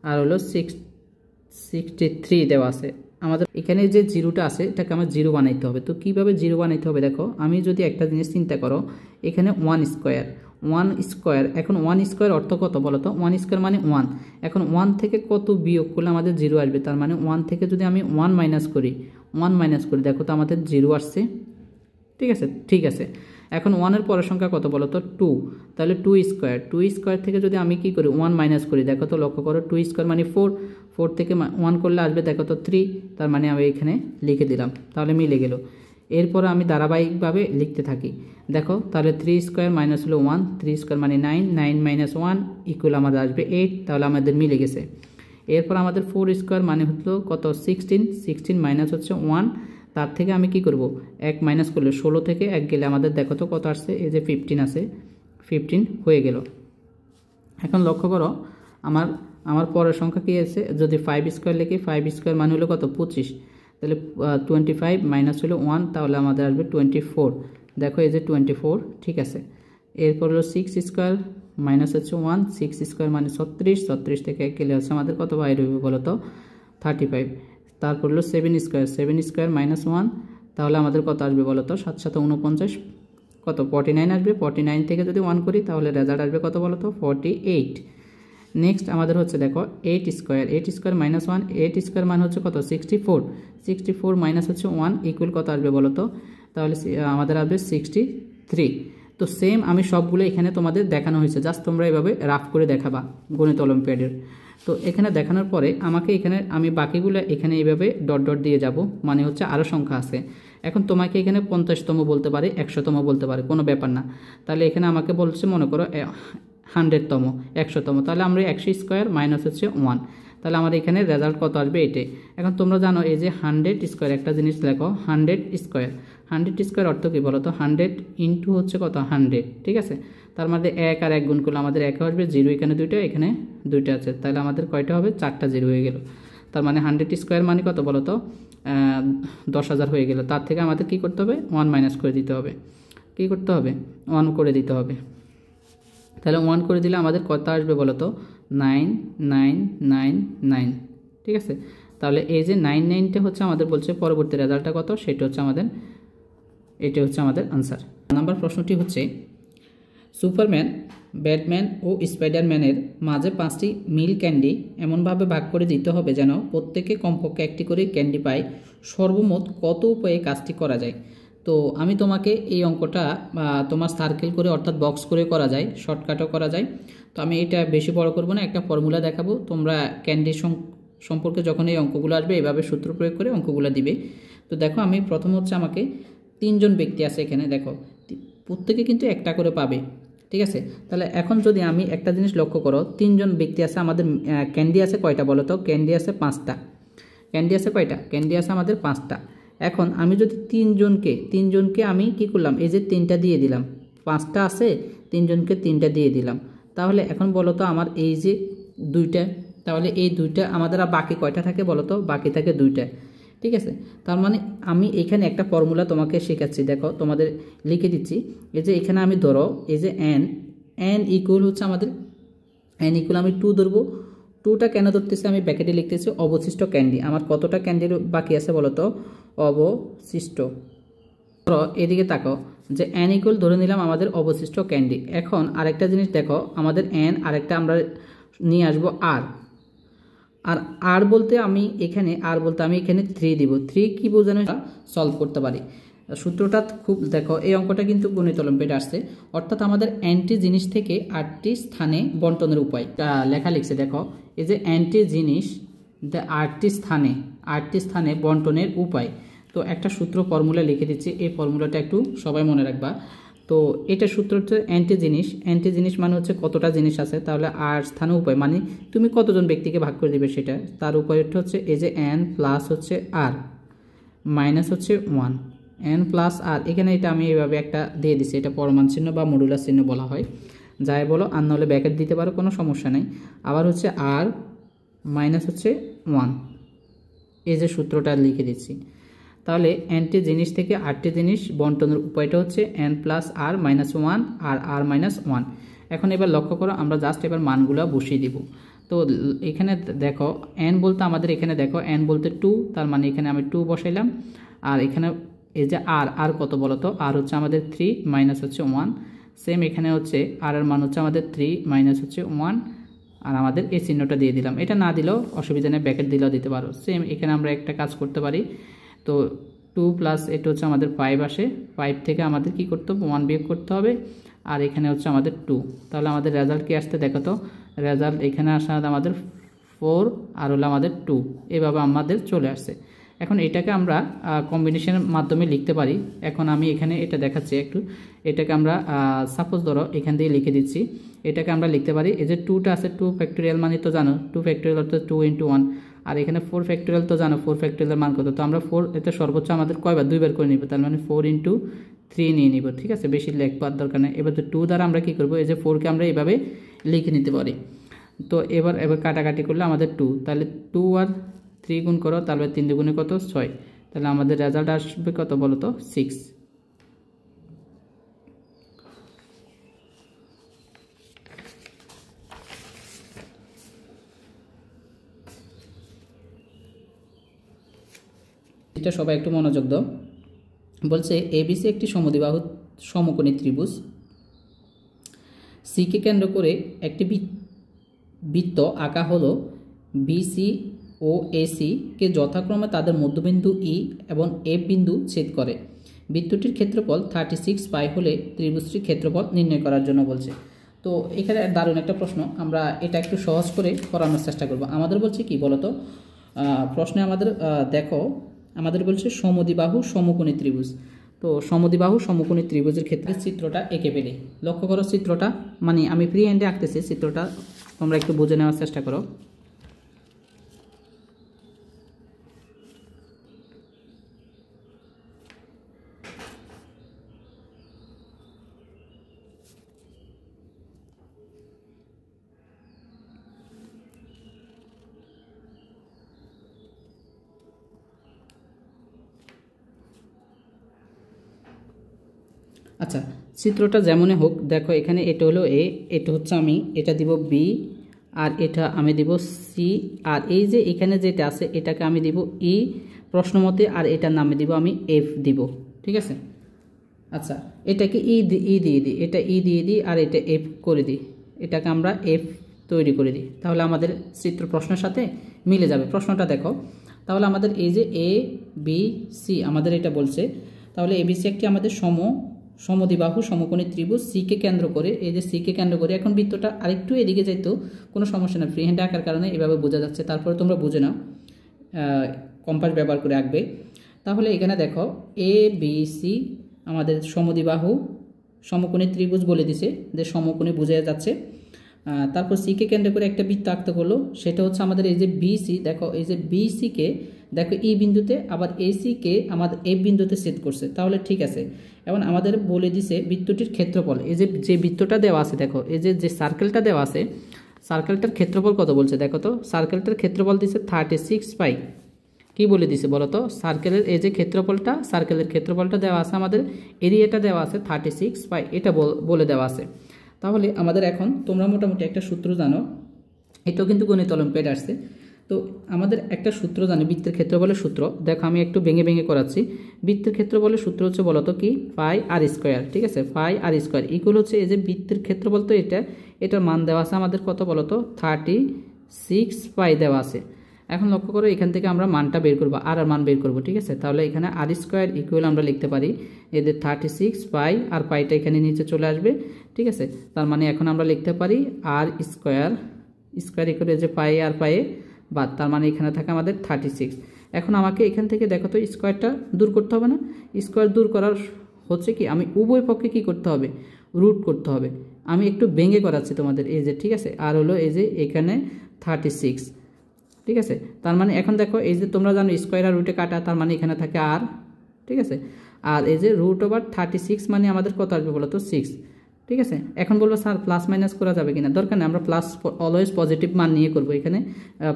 আর হলো 63 দেওয়া আছে। আমাদের এখানে যে 0টা আছে এটাকে আমার 0 বানাইতে হবে। তো কীভাবে 0 বানাইতে হবে দেখো, আমি যদি একটা জিনিস চিন্তা করো, এখানে 1 স্কোয়ার, ওয়ান স্কোয়ার, এখন ওয়ান স্কোয়ার অর্থ কত বলো তো? ওয়ান স্কোয়ার মানে ওয়ান। এখন ওয়ান থেকে কত বিয়োগ করলে আমাদের জিরো আসবে? তার মানে ওয়ান থেকে যদি আমি ওয়ান মাইনাস করি, দেখো তো আমাদের জিরো আসছে। ঠিক আছে, ঠিক আছে। এখন ওয়ানের পরের সংখ্যা কত বলো তো? টু। তাহলে টু স্কোয়ার থেকে যদি আমি কি করি, ওয়ান মাইনাস করি, দেখো তো লক্ষ্য করো, টু স্কোয়ার মানে ফোর, ফোর থেকে ওয়ান করলে আসবে দেখো তো থ্রি, তার মানে আমি এখানে লিখে দিলাম, তাহলে মিলে গেল। এরপর আমি ধারাবাহিকভাবে লিখতে থাকি, দেখো তাহলে থ্রি স্কোয়ার মাইনাস হলো ওয়ান, থ্রি স্কোয়ার মানে nine, nine minus one equal আমাদের আসবে এইট, তাহলে আমাদের মিলে গেছে। এরপর আমাদের ফোর স্কোয়ার মানে হলো কত? সিক্সটিন, সিক্সটিন মাইনাস হচ্ছে ওয়ান, তার থেকে আমি কি করব, এক মাইনাস করলে 16 থেকে এক গেলে আমাদের দেখো তো কত আসছে? এই যে 15 আছে, 15 হয়ে গেল। এখন লক্ষ্য করো আমার পরের সংখ্যা কী আছে? যদি 5 স্কোয়ার লিখি, 5 স্কোয়ার মানে হলো কত? 25, তাহলে 25 মাইনাস হলো 1, তাহলে আমাদের আসবে 24। দেখো এই যে 24, ঠিক আছে। এরপর হলো 6 স্কোয়ার মাইনাস হচ্ছে 1, 6 স্কোয়ার মানে 36, 36 থেকে এক গেলে হচ্ছে আমাদের কত বাইরে হবে বলো তো? 35। তারপর হলো 7 স্কোয়ার, 7 স্কোয়ার মাইনাস 1, তাহলে আমাদের কত আসবে বলো তো? 7 7 49, কত? 49 আসবে। 49 থেকে যদি 1 করি তাহলে রেজাল্ট আসবে কত বলো তো? 48। নেক্সট আমাদের হচ্ছে দেখো 8 স্কোয়ার, 8 স্কোয়ার মাইনাস 1, 8 স্কোয়ার মানে হচ্ছে কত? 64, 64 মাইনাস হচ্ছে 1 ইকুয়াল কত আসবে বলো তো? তাহলে আমাদের আসবে 63। তো সেম আমি সবগুলো এখানে তোমাদের দেখানো হয়েছে, জাস্ট তোমরা এভাবে রাফ করে দেখাবা গণিত অলিম্পিয়াডের। তো এখানে দেখানোর পরে আমাকে এখানে আমি বাকিগুলো এখানে এইভাবে ডট ডট দিয়ে যাব, মানে হচ্ছে আরও সংখ্যা আছে। এখন তোমাকে এখানে 50তম বলতে পারে, 100তম বলতে পারে, কোনো ব্যাপার না। তাহলে এখানে আমাকে বলছে মনে করো 100তম, 100তম, তাহলে আমরা 100 স্কোয়ার মাইনাস হচ্ছে 1, তাহলে আমার এখানে রেজাল্ট কত আসবে? এটাই। এখন তোমরা জানো এই যে 100 স্কোয়ার, একটা জিনিস লেখো 100 স্কোয়ার, 100 স্কোয়ার অর্থ কী বলো তো? 100 ইন্টু হচ্ছে কত? 100, ঠিক আছে। তার মধ্যে 1 আর 1 গুণ করলে আমাদের 1 আসবে, জিরো এখানে দুইটা, এখানে দুইটা আছে, তাহলে আমাদের কয়টা হবে? 4টা জিরো হয়ে গেল। তার মানে 100 স্কোয়ার মানে কত বলো তো? 10,000 হয়ে গেল। তার থেকে আমাদের কী করতে হবে? 1 মাইনাস করে দিতে হবে। কী করতে হবে? 1 করে দিতে হবে। তাহলে 1 করে দিলে আমাদের কত আসবে বলো তো? 9999, ঠিক আছে। তাহলে এই যে 99টা হচ্ছে আমাদের বলছে পরবর্তী রেজাল্টটা কত, সেটা হচ্ছে আমাদের, এটা হচ্ছে আমাদের আনসার। নাম্বার প্রশ্নটি হচ্ছে, সুপারম্যান, ব্যাটম্যান ও স্পাইডারম্যানের মাঝে 5টি মিল ক্যান্ডি এমনভাবে ভাগ করে দিতে হবে যেন প্রত্যেকে কমপক্ষে একটি করে ক্যান্ডি পায়। সর্বমোট কত উপায়ে কাজটি করা যায়? তো আমি তোমাকে এই অঙ্কটা তোমার সার্কেল করে অর্থাৎ বক্স করে করা যায়, শর্টকাটও করা যায়। তো আমি এটা বেশি বড় করব না, একটা ফর্মুলা দেখাবো, তোমরা ক্যান্ডি সম্পর্কে যখন এই অঙ্কগুলো আসবে এভাবে সূত্র প্রয়োগ করে অঙ্কগুলো দিবে। তো দেখো আমি প্রথম হচ্ছে আমাকে 3 জন ব্যক্তি আছে এখানে, দেখো প্রত্যেকে কিন্তু একটা করে পাবে, ঠিক আছে। তাহলে এখন যদি আমি একটা জিনিস লক্ষ্য করো, 3 জন ব্যক্তি আছে, আমাদের ক্যান্ডি আছে কয়টা বলো তো? ক্যান্ডি আছে 5টা। ক্যান্ডি আছে কয়টা? ক্যান্ডি আছে আমাদের 5টা। এখন আমি যদি 3 জনকে আমি কি করলাম? এই যে 3টা দিয়ে দিলাম, 5টা আছে, 3 জনকে 3টা দিয়ে দিলাম, তাহলে এখন বলো তো আমার এই যে 2টা, তাহলে এই 2টা আমাদের আর বাকি কয়টা থাকে বলো তো? বাকি থাকে 2টা, ঠিক আছে। তার মানে আমি এখানে একটা ফর্মুলা তোমাকে শেখাচ্ছি, দেখো তোমাদের লিখে দিচ্ছি। এই যে এখানে আমি ধরো এই যে এন ইকুয়াল হচ্ছে আমাদের, এন ইকুয়াল আমি 2 ধরবো। 2টা কেন ধরতেছি? আমি ব্র্যাকেটে লিখতেছি অবশিষ্ট ক্যান্ডি। আমার কতটা ক্যান্ডি বাকি আছে বলো তো? অবশিষ্ট। ধরো এদিকে তাকাও, যে এন ইকুয়াল ধরে নিলাম আমাদের অবশিষ্ট ক্যান্ডি। এখন আরেকটা জিনিস দেখো, আমাদের এন আরেকটা আমরা নিয়ে আসবো আর, আর আর বলতে আমি এখানে 3 দিব। 3 কি বোঝানো? সলভ করতে পারি। সূত্রটা খুব দেখো, এই অঙ্কটা কিন্তু গণিত অলিম্পিয়াডে আসছে, অর্থাৎ আমাদের এনটি জিনিস থেকে 8টি স্থানে বন্টনের উপায় লেখা লিখছে। দেখো এই যে এনটি জিনিস 8টি স্থানে বন্টনের উপায়। তো একটা সূত্র ফর্মুলা লিখে দিচ্ছি, এই ফর্মুলাটা একটু সবাই মনে রাখবা। তো এটা সূত্র হচ্ছে এনটি জিনিস মানে হচ্ছে কতটা জিনিস আছে, তাহলে আর স্থানে উপায় মানে তুমি কতজন ব্যক্তিকে ভাগ করে দিবে সেটা, তার উপায়টা হচ্ছে এই যে এন প্লাস হচ্ছে আর মাইনাস হচ্ছে 1, এন প্লাস আর, এখানে এটা আমি এইভাবে একটা দিয়ে দিচ্ছি, এটা পরমাণু চিহ্ন বা মডুলাস চিহ্ন বলা হয়, যাই বলো, আর নাহলে ব্র্যাকেট দিতে পারো, কোনো সমস্যা নেই। আবার হচ্ছে আর মাইনাস হচ্ছে 1, এই যে সূত্রটা লিখে দিচ্ছি। তাহলে এনটি জিনিস থেকে 8টি জিনিস বন্টনের উপায়টা হচ্ছে এন প্লাস আর মাইনাস 1 আর আর মাইনাস 1। এখন এবার লক্ষ্য করো, আমরা জাস্ট এবার মানগুলো বসিয়ে দিব। তো এখানে দেখো এন বলতে আমাদের এখানে দেখো এন বলতে 2, তার মানে এখানে আমি 2 বসাইলাম। আর এখানে এই যে আর কত বলো তো? আর হচ্ছে আমাদের 3 মাইনাস হচ্ছে 1, সেম এখানে হচ্ছে আর এর মান হচ্ছে আমাদের 3 মাইনাস হচ্ছে 1 আর আমাদের এই চিহ্নটা দিয়ে দিলাম। এটা না দিলেও অসুবিধা নেই, ব্র্যাকেট দিলেও দিতে পারো। সেম এখানে আমরা একটা কাজ করতে পারি। তো 2 প্লাস এটা হচ্ছে আমাদের 5 আসে, 5 থেকে আমাদের কি করতে হবে 1 বিয়োগ করতে হবে, আর এখানে হচ্ছে আমাদের 2। তাহলে আমাদের রেজাল্ট কি আসতে দেখো তো, রেজাল্ট এখানে আসা আমাদের 4 আর হলো আমাদের 2, এভাবে আমাদের চলে আসছে। এখন এটাকে আমরা কম্বিনেশনের মাধ্যমে লিখতে পারি। এখন আমি এখানে এটা দেখাচ্ছি একটু, এটাকে আমরা সাপোজ ধরো এখান দিয়ে লিখে দিচ্ছি। এটাকে আমরা লিখতে পারি, এই যে 2টা আছে 2 ফ্যাক্টোরিয়াল মানে তো জানো 2 ফ্যাক্টোরিয়াল অর্থাৎ 2 × 1, আর এখানে 4 ফ্যাক্টোরিয়াল তো জানো 4 ফ্যাক্টোরিয়ালের মান কত। তো আমরা 4 এতে সর্বোচ্চ আমাদের কয়বার 2 বার করে নিব, তার মানে 4 × 3 নিয়ে নিব, ঠিক আছে, বেশি লেখবার দরকার নেই। এবার তো 2 দ্বারা আমরা কী করবো, এই যে 4কে আমরা এইভাবে লিখে নিতে পারি। তো এবার কাটাকাটি করলে আমাদের 2, তাহলে 2 আর 3 গুণ করো, তাহলে 3 দুগুণে কত 6, তাহলে আমাদের রেজাল্ট আসবে কত বলো তো 6। এটা সবাই একটু মনোযোগ দাও। বলছে এবিসি একটি সমদ্বিবাহু সমকোণী ত্রিভুজ, সিকে কেন্দ্র করে একটি বৃত্ত আঁকা হলো। বিসি ও এসি কে যথাক্রমে তাদের মধ্যবিন্দু ই এবং এফ বিন্দু ছেদ করে। বৃত্তটির ক্ষেত্রফল 36 পাই হলে ত্রিভুজটির ক্ষেত্রফল নির্ণয় করার জন্য বলছে। তো এখানে দারুণ একটা প্রশ্ন, আমরা এটা একটু সহজ করে করানোর চেষ্টা করব। আমাদের বলছে কি বলতো, প্রশ্নে আমাদের দেখো আমাদের বলছে সমদ্বিবাহু সমকোণী ত্রিভুজ। তো সমদ্বিবাহু সমকোণী ত্রিভুজের ক্ষেত্রে চিত্রটা এঁকে পেলে, লক্ষ্য করো চিত্রটা, মানে আমি ফ্রি হ্যান্ডে আঁকতেছি, চিত্রটা তোমরা একটু বুঝে নেওয়ার চেষ্টা করো। আচ্ছা, চিত্রটা যেমনই হোক, দেখো এখানে এটা হলো এ, এটা হচ্ছে আমি এটা দিব বি, আর এটা আমি দিব সি, আর এই যে এখানে যেটা আছে এটাকে আমি দিব ই প্রশ্নমতে, আর এটার নামে দিব আমি এফ দিব, ঠিক আছে। আচ্ছা, এটাকে ই দিয়ে দিই, এটা ই দিয়ে দিই, আর এটা এফ করে দিই, এটাকে আমরা এফ তৈরি করে দিই, তাহলে আমাদের চিত্র প্রশ্নের সাথে মিলে যাবে। প্রশ্নটা দেখো, তাহলে আমাদের এই যে এ বি সি আমাদের এটা বলছে, তাহলে এবিসি একটি আমাদের সমদ্বিবাহু সমকোণী ত্রিভুজ, সিকে কেন্দ্র করে, এই যে সিকে কেন্দ্র করে, এখন বৃত্তটা আরেকটু এদিকে যাইতো কোনো সমস্যা না, ফ্রি হ্যান্ডে আঁকার কারণে এভাবে বোঝা যাচ্ছে, তারপরে তোমরা বুঝে নাও, কম্পাস ব্যবহার করে আঁকবে। তাহলে এখানে দেখো এ বি সি আমাদের সমদ্বিবাহু সমকোণী ত্রিভুজ বলে দিছে, যে সমকোণী বোঝা যাচ্ছে। তারপর সিকে কেন্দ্র করে একটা বৃত্ত আঁকতে হলো, সেটা হচ্ছে আমাদের এই যে বিসি, দেখো এই যে বিসিকে দেখো ই বিন্দুতে, আবার এসিকে আমাদের এফ বিন্দুতে ছেদ করছে, তাহলে ঠিক আছে। এখন আমাদের বলে দিছে বৃত্তটির ক্ষেত্রফল, এই যে বৃত্তটা দেওয়া আছে, দেখো এই যে সার্কেলটা দেওয়া আছে, সার্কেলটার ক্ষেত্রফল কত বলছে দেখো তো, সার্কেলটার ক্ষেত্রফল দিছে 36 পাই। কি বলে দিছে বলো তো, সার্কেলের এই যে ক্ষেত্রফলটা, সার্কেলের ক্ষেত্রফলটা দেওয়া আছে, আমাদের এরিয়াটা দেওয়া আছে 36 পাই, এটা বলে দেওয়া আছে। তাহলে আমাদের এখন তোমরা মোটামুটি একটা সূত্র জানো, এটাও কিন্তু গণিত অলিম্পিয়াড আসছে। তো আমাদের একটা সূত্র জানি, বৃত্তের ক্ষেত্রফলের সূত্র, দেখো আমি একটু ভেঙে ভেঙে করাচ্ছি। বৃত্তের ক্ষেত্রফলের সূত্র হচ্ছে বলতো কি, পাই আর স্কোয়ার, ঠিক আছে, পাই আর স্কোয়ার ইকুয়াল হচ্ছে এই যে বৃত্তের ক্ষেত্রফল, তো এটার মান দেওয়া আছে আমাদের কত বলতো 36 পাই দেওয়া আছে। এখন লক্ষ্য করো এখান থেকে আমরা মানটা বের করবো, আর মান বের করবো, ঠিক আছে। তাহলে এখানে আর স্কোয়ার ইকুয়াল আমরা লিখতে পারি এদের 36 পাই, আর পাইটা এখানে নিচে চলে আসবে, ঠিক আছে। তার মানে এখন আমরা লিখতে পারি আর স্কোয়ার ইকুয়াল যে পাই আর পায়ে বাদ, তার মানে এখানে থাকে আমাদের 36। এখন আমাকে এখান থেকে দেখো তো স্কোয়ারটা দূর করতে হবে না, স্কোয়ার দূর করার হচ্ছে কি, আমি উভয় পক্ষে কি করতে হবে, রুট করতে হবে। আমি একটু ভেঙে করাচ্ছি তোমাদের, এই যে ঠিক আছে, আর হলো এই যে এখানে 36, ঠিক আছে। তার মানে এখন দেখো এই যে তোমরা জানো স্কোয়ার আর রুটে কাটা, তার মানে এখানে থাকে আর, ঠিক আছে। আর এই যে √36 মানে আমাদের কত আসবে বলো তো 6, ঠিক আছে। এখন বলবো স্যার প্লাস মাইনাস করা যাবে কিনা, দরকার নেই, আমরা প্লাস অলওয়েজ পজিটিভ মান নিয়ে করবো, এখানে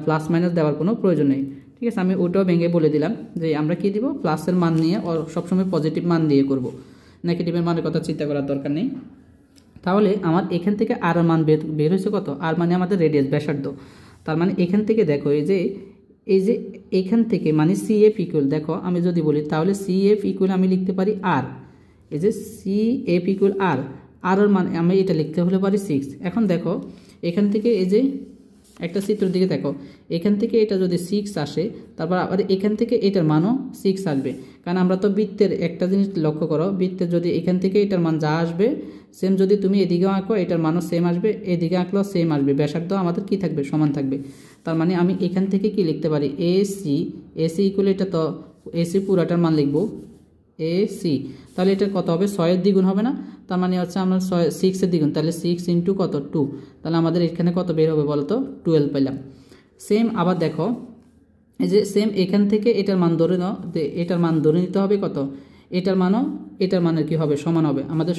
প্লাস মাইনাস দেওয়ার কোনো প্রয়োজন নেই, ঠিক আছে। আমি ওটাও ভেঙে বলে দিলাম যে আমরা কি দিব, প্লাসের মান নিয়ে সবসময় পজিটিভ মান দিয়ে করব, নেগেটিভের মানের কথা চিন্তা করার দরকার নেই। তাহলে আমার এখান থেকে আর মান বের হয়েছে কত, আর মানে আমাদের রেডিয়াস ব্যাসার্ধ, তার মানে এখান থেকে দেখো এই যে এখান থেকে মানে সিএফ ইকুয়াল, দেখো আমি যদি বলি তাহলে সিএফ ইকুয়াল আমি লিখতে পারি আর, এই যে সিএফ ইকুয়াল আর, আর এর মান আমি এটা লিখতে হলে পারি 6। এখন দেখো এখান থেকে এই যে একটা চিত্রের দিকে দেখো, এখান থেকে এটা যদি 6 আসে, তারপর আবার এখান থেকে এটার মানও 6 আসবে। কারণ আমরা তো বৃত্তের একটা জিনিস লক্ষ্য করো, বৃত্তের যদি এখান থেকে এটার মান যা আসবে সেম, যদি তুমি এদিকেও আঁকো এটার মানও সেম আসবে, এদিকে আঁকলেও সেম আসবে, ব্যাসার্ধ আমাদের কি থাকবে, সমান থাকবে। তার মানে আমি এখান থেকে কি লিখতে পারি, এসি ইকুয়াল, এটা তো এসি পুরাটার মান লিখবো এসি, তাহলে এটা কত হবে, 6-এর দ্বিগুণ হবে না, তার মানে হচ্ছে আমরা 6-এর দ্বিগুণ, তাহলে 6 ইন্টু কত 2, তাহলে আমাদের এখানে কত বের হবে বলো তো, 12 পেলাম। সেম আবার দেখো এই যে সেম এখান থেকে এটার মান ধরে নাও, এটার মান ধরে নিতে হবে কত, এটার মানও এটার মানের কি হবে, সমান হবে আমাদের।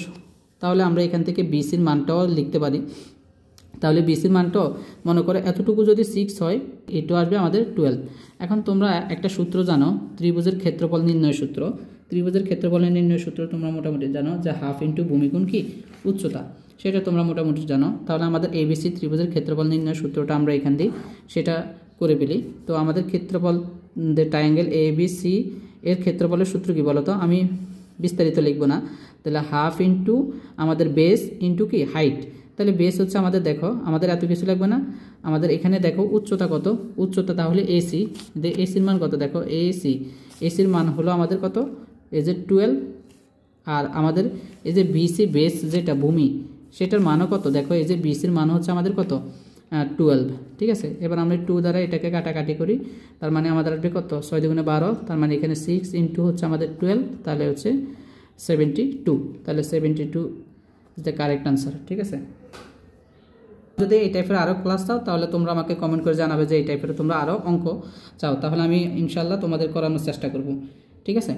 তাহলে আমরা এখান থেকে বিসির মানটাও লিখতে পারি। তাহলে বিসির মানটাও মনে করে এতটুকু যদি 6 হয়, এটাও আসবে আমাদের 12। এখন তোমরা একটা সূত্র জানো, ত্রিভুজের ক্ষেত্রফল নির্ণয় সূত্র। ত্রিভুজের ক্ষেত্রফলের নির্ণয় সূত্র তোমরা মোটামুটি জানো, যে হাফ ইন্টু ভূমিগুণ কি উচ্চতা, সেটা তোমরা মোটামুটি জানো। তাহলে আমাদের এবিসি ত্রিভুজের ক্ষেত্রফল নির্ণয় সূত্রটা আমরা এখান দিয়ে সেটা করে ফেলি। তো আমাদের ক্ষেত্রফল ট্রায়াঙ্গেল এবিসি এর ক্ষেত্রফলের সূত্র কি বলো তো, আমি বিস্তারিত লিখবো না। তাহলে হাফ ইন্টু আমাদের বেস ইন্টু কি হাইট। তাহলে বেস হচ্ছে আমাদের, দেখো আমাদের এত কিছু লাগবে না, আমাদের এখানে দেখো উচ্চতা কত, উচ্চতা তাহলে এসি, এসির মান কত দেখো, এসির মান হলো আমাদের কত, এই যে 12। আর আমাদের এই যে বিসি বেস যেটা ভূমি, সেটার মানও কত দেখো, এই যে বিসির মান হচ্ছে আমাদের কত 12, ঠিক আছে। এবার আমরা 2 দ্বারা এটাকে কাটাকাটি করি, তার মানে আমাদের আসবে কত, 6 দুগুণে 12, তার মানে এখানে 6 ইন্টু হচ্ছে আমাদের 12, তাহলে হচ্ছে 72। তাহলে 72 ইজ দ্য কারেক্ট আনসার, ঠিক আছে। যদি এই টাইপের আরও ক্লাস চাও তাহলে তোমরা আমাকে কমেন্ট করে জানাবে যে এই টাইপের তোমরা আরও অঙ্ক চাও, তাহলে আমি ইনশাল্লাহ তোমাদের করানোর চেষ্টা করব, ঠিক আছে।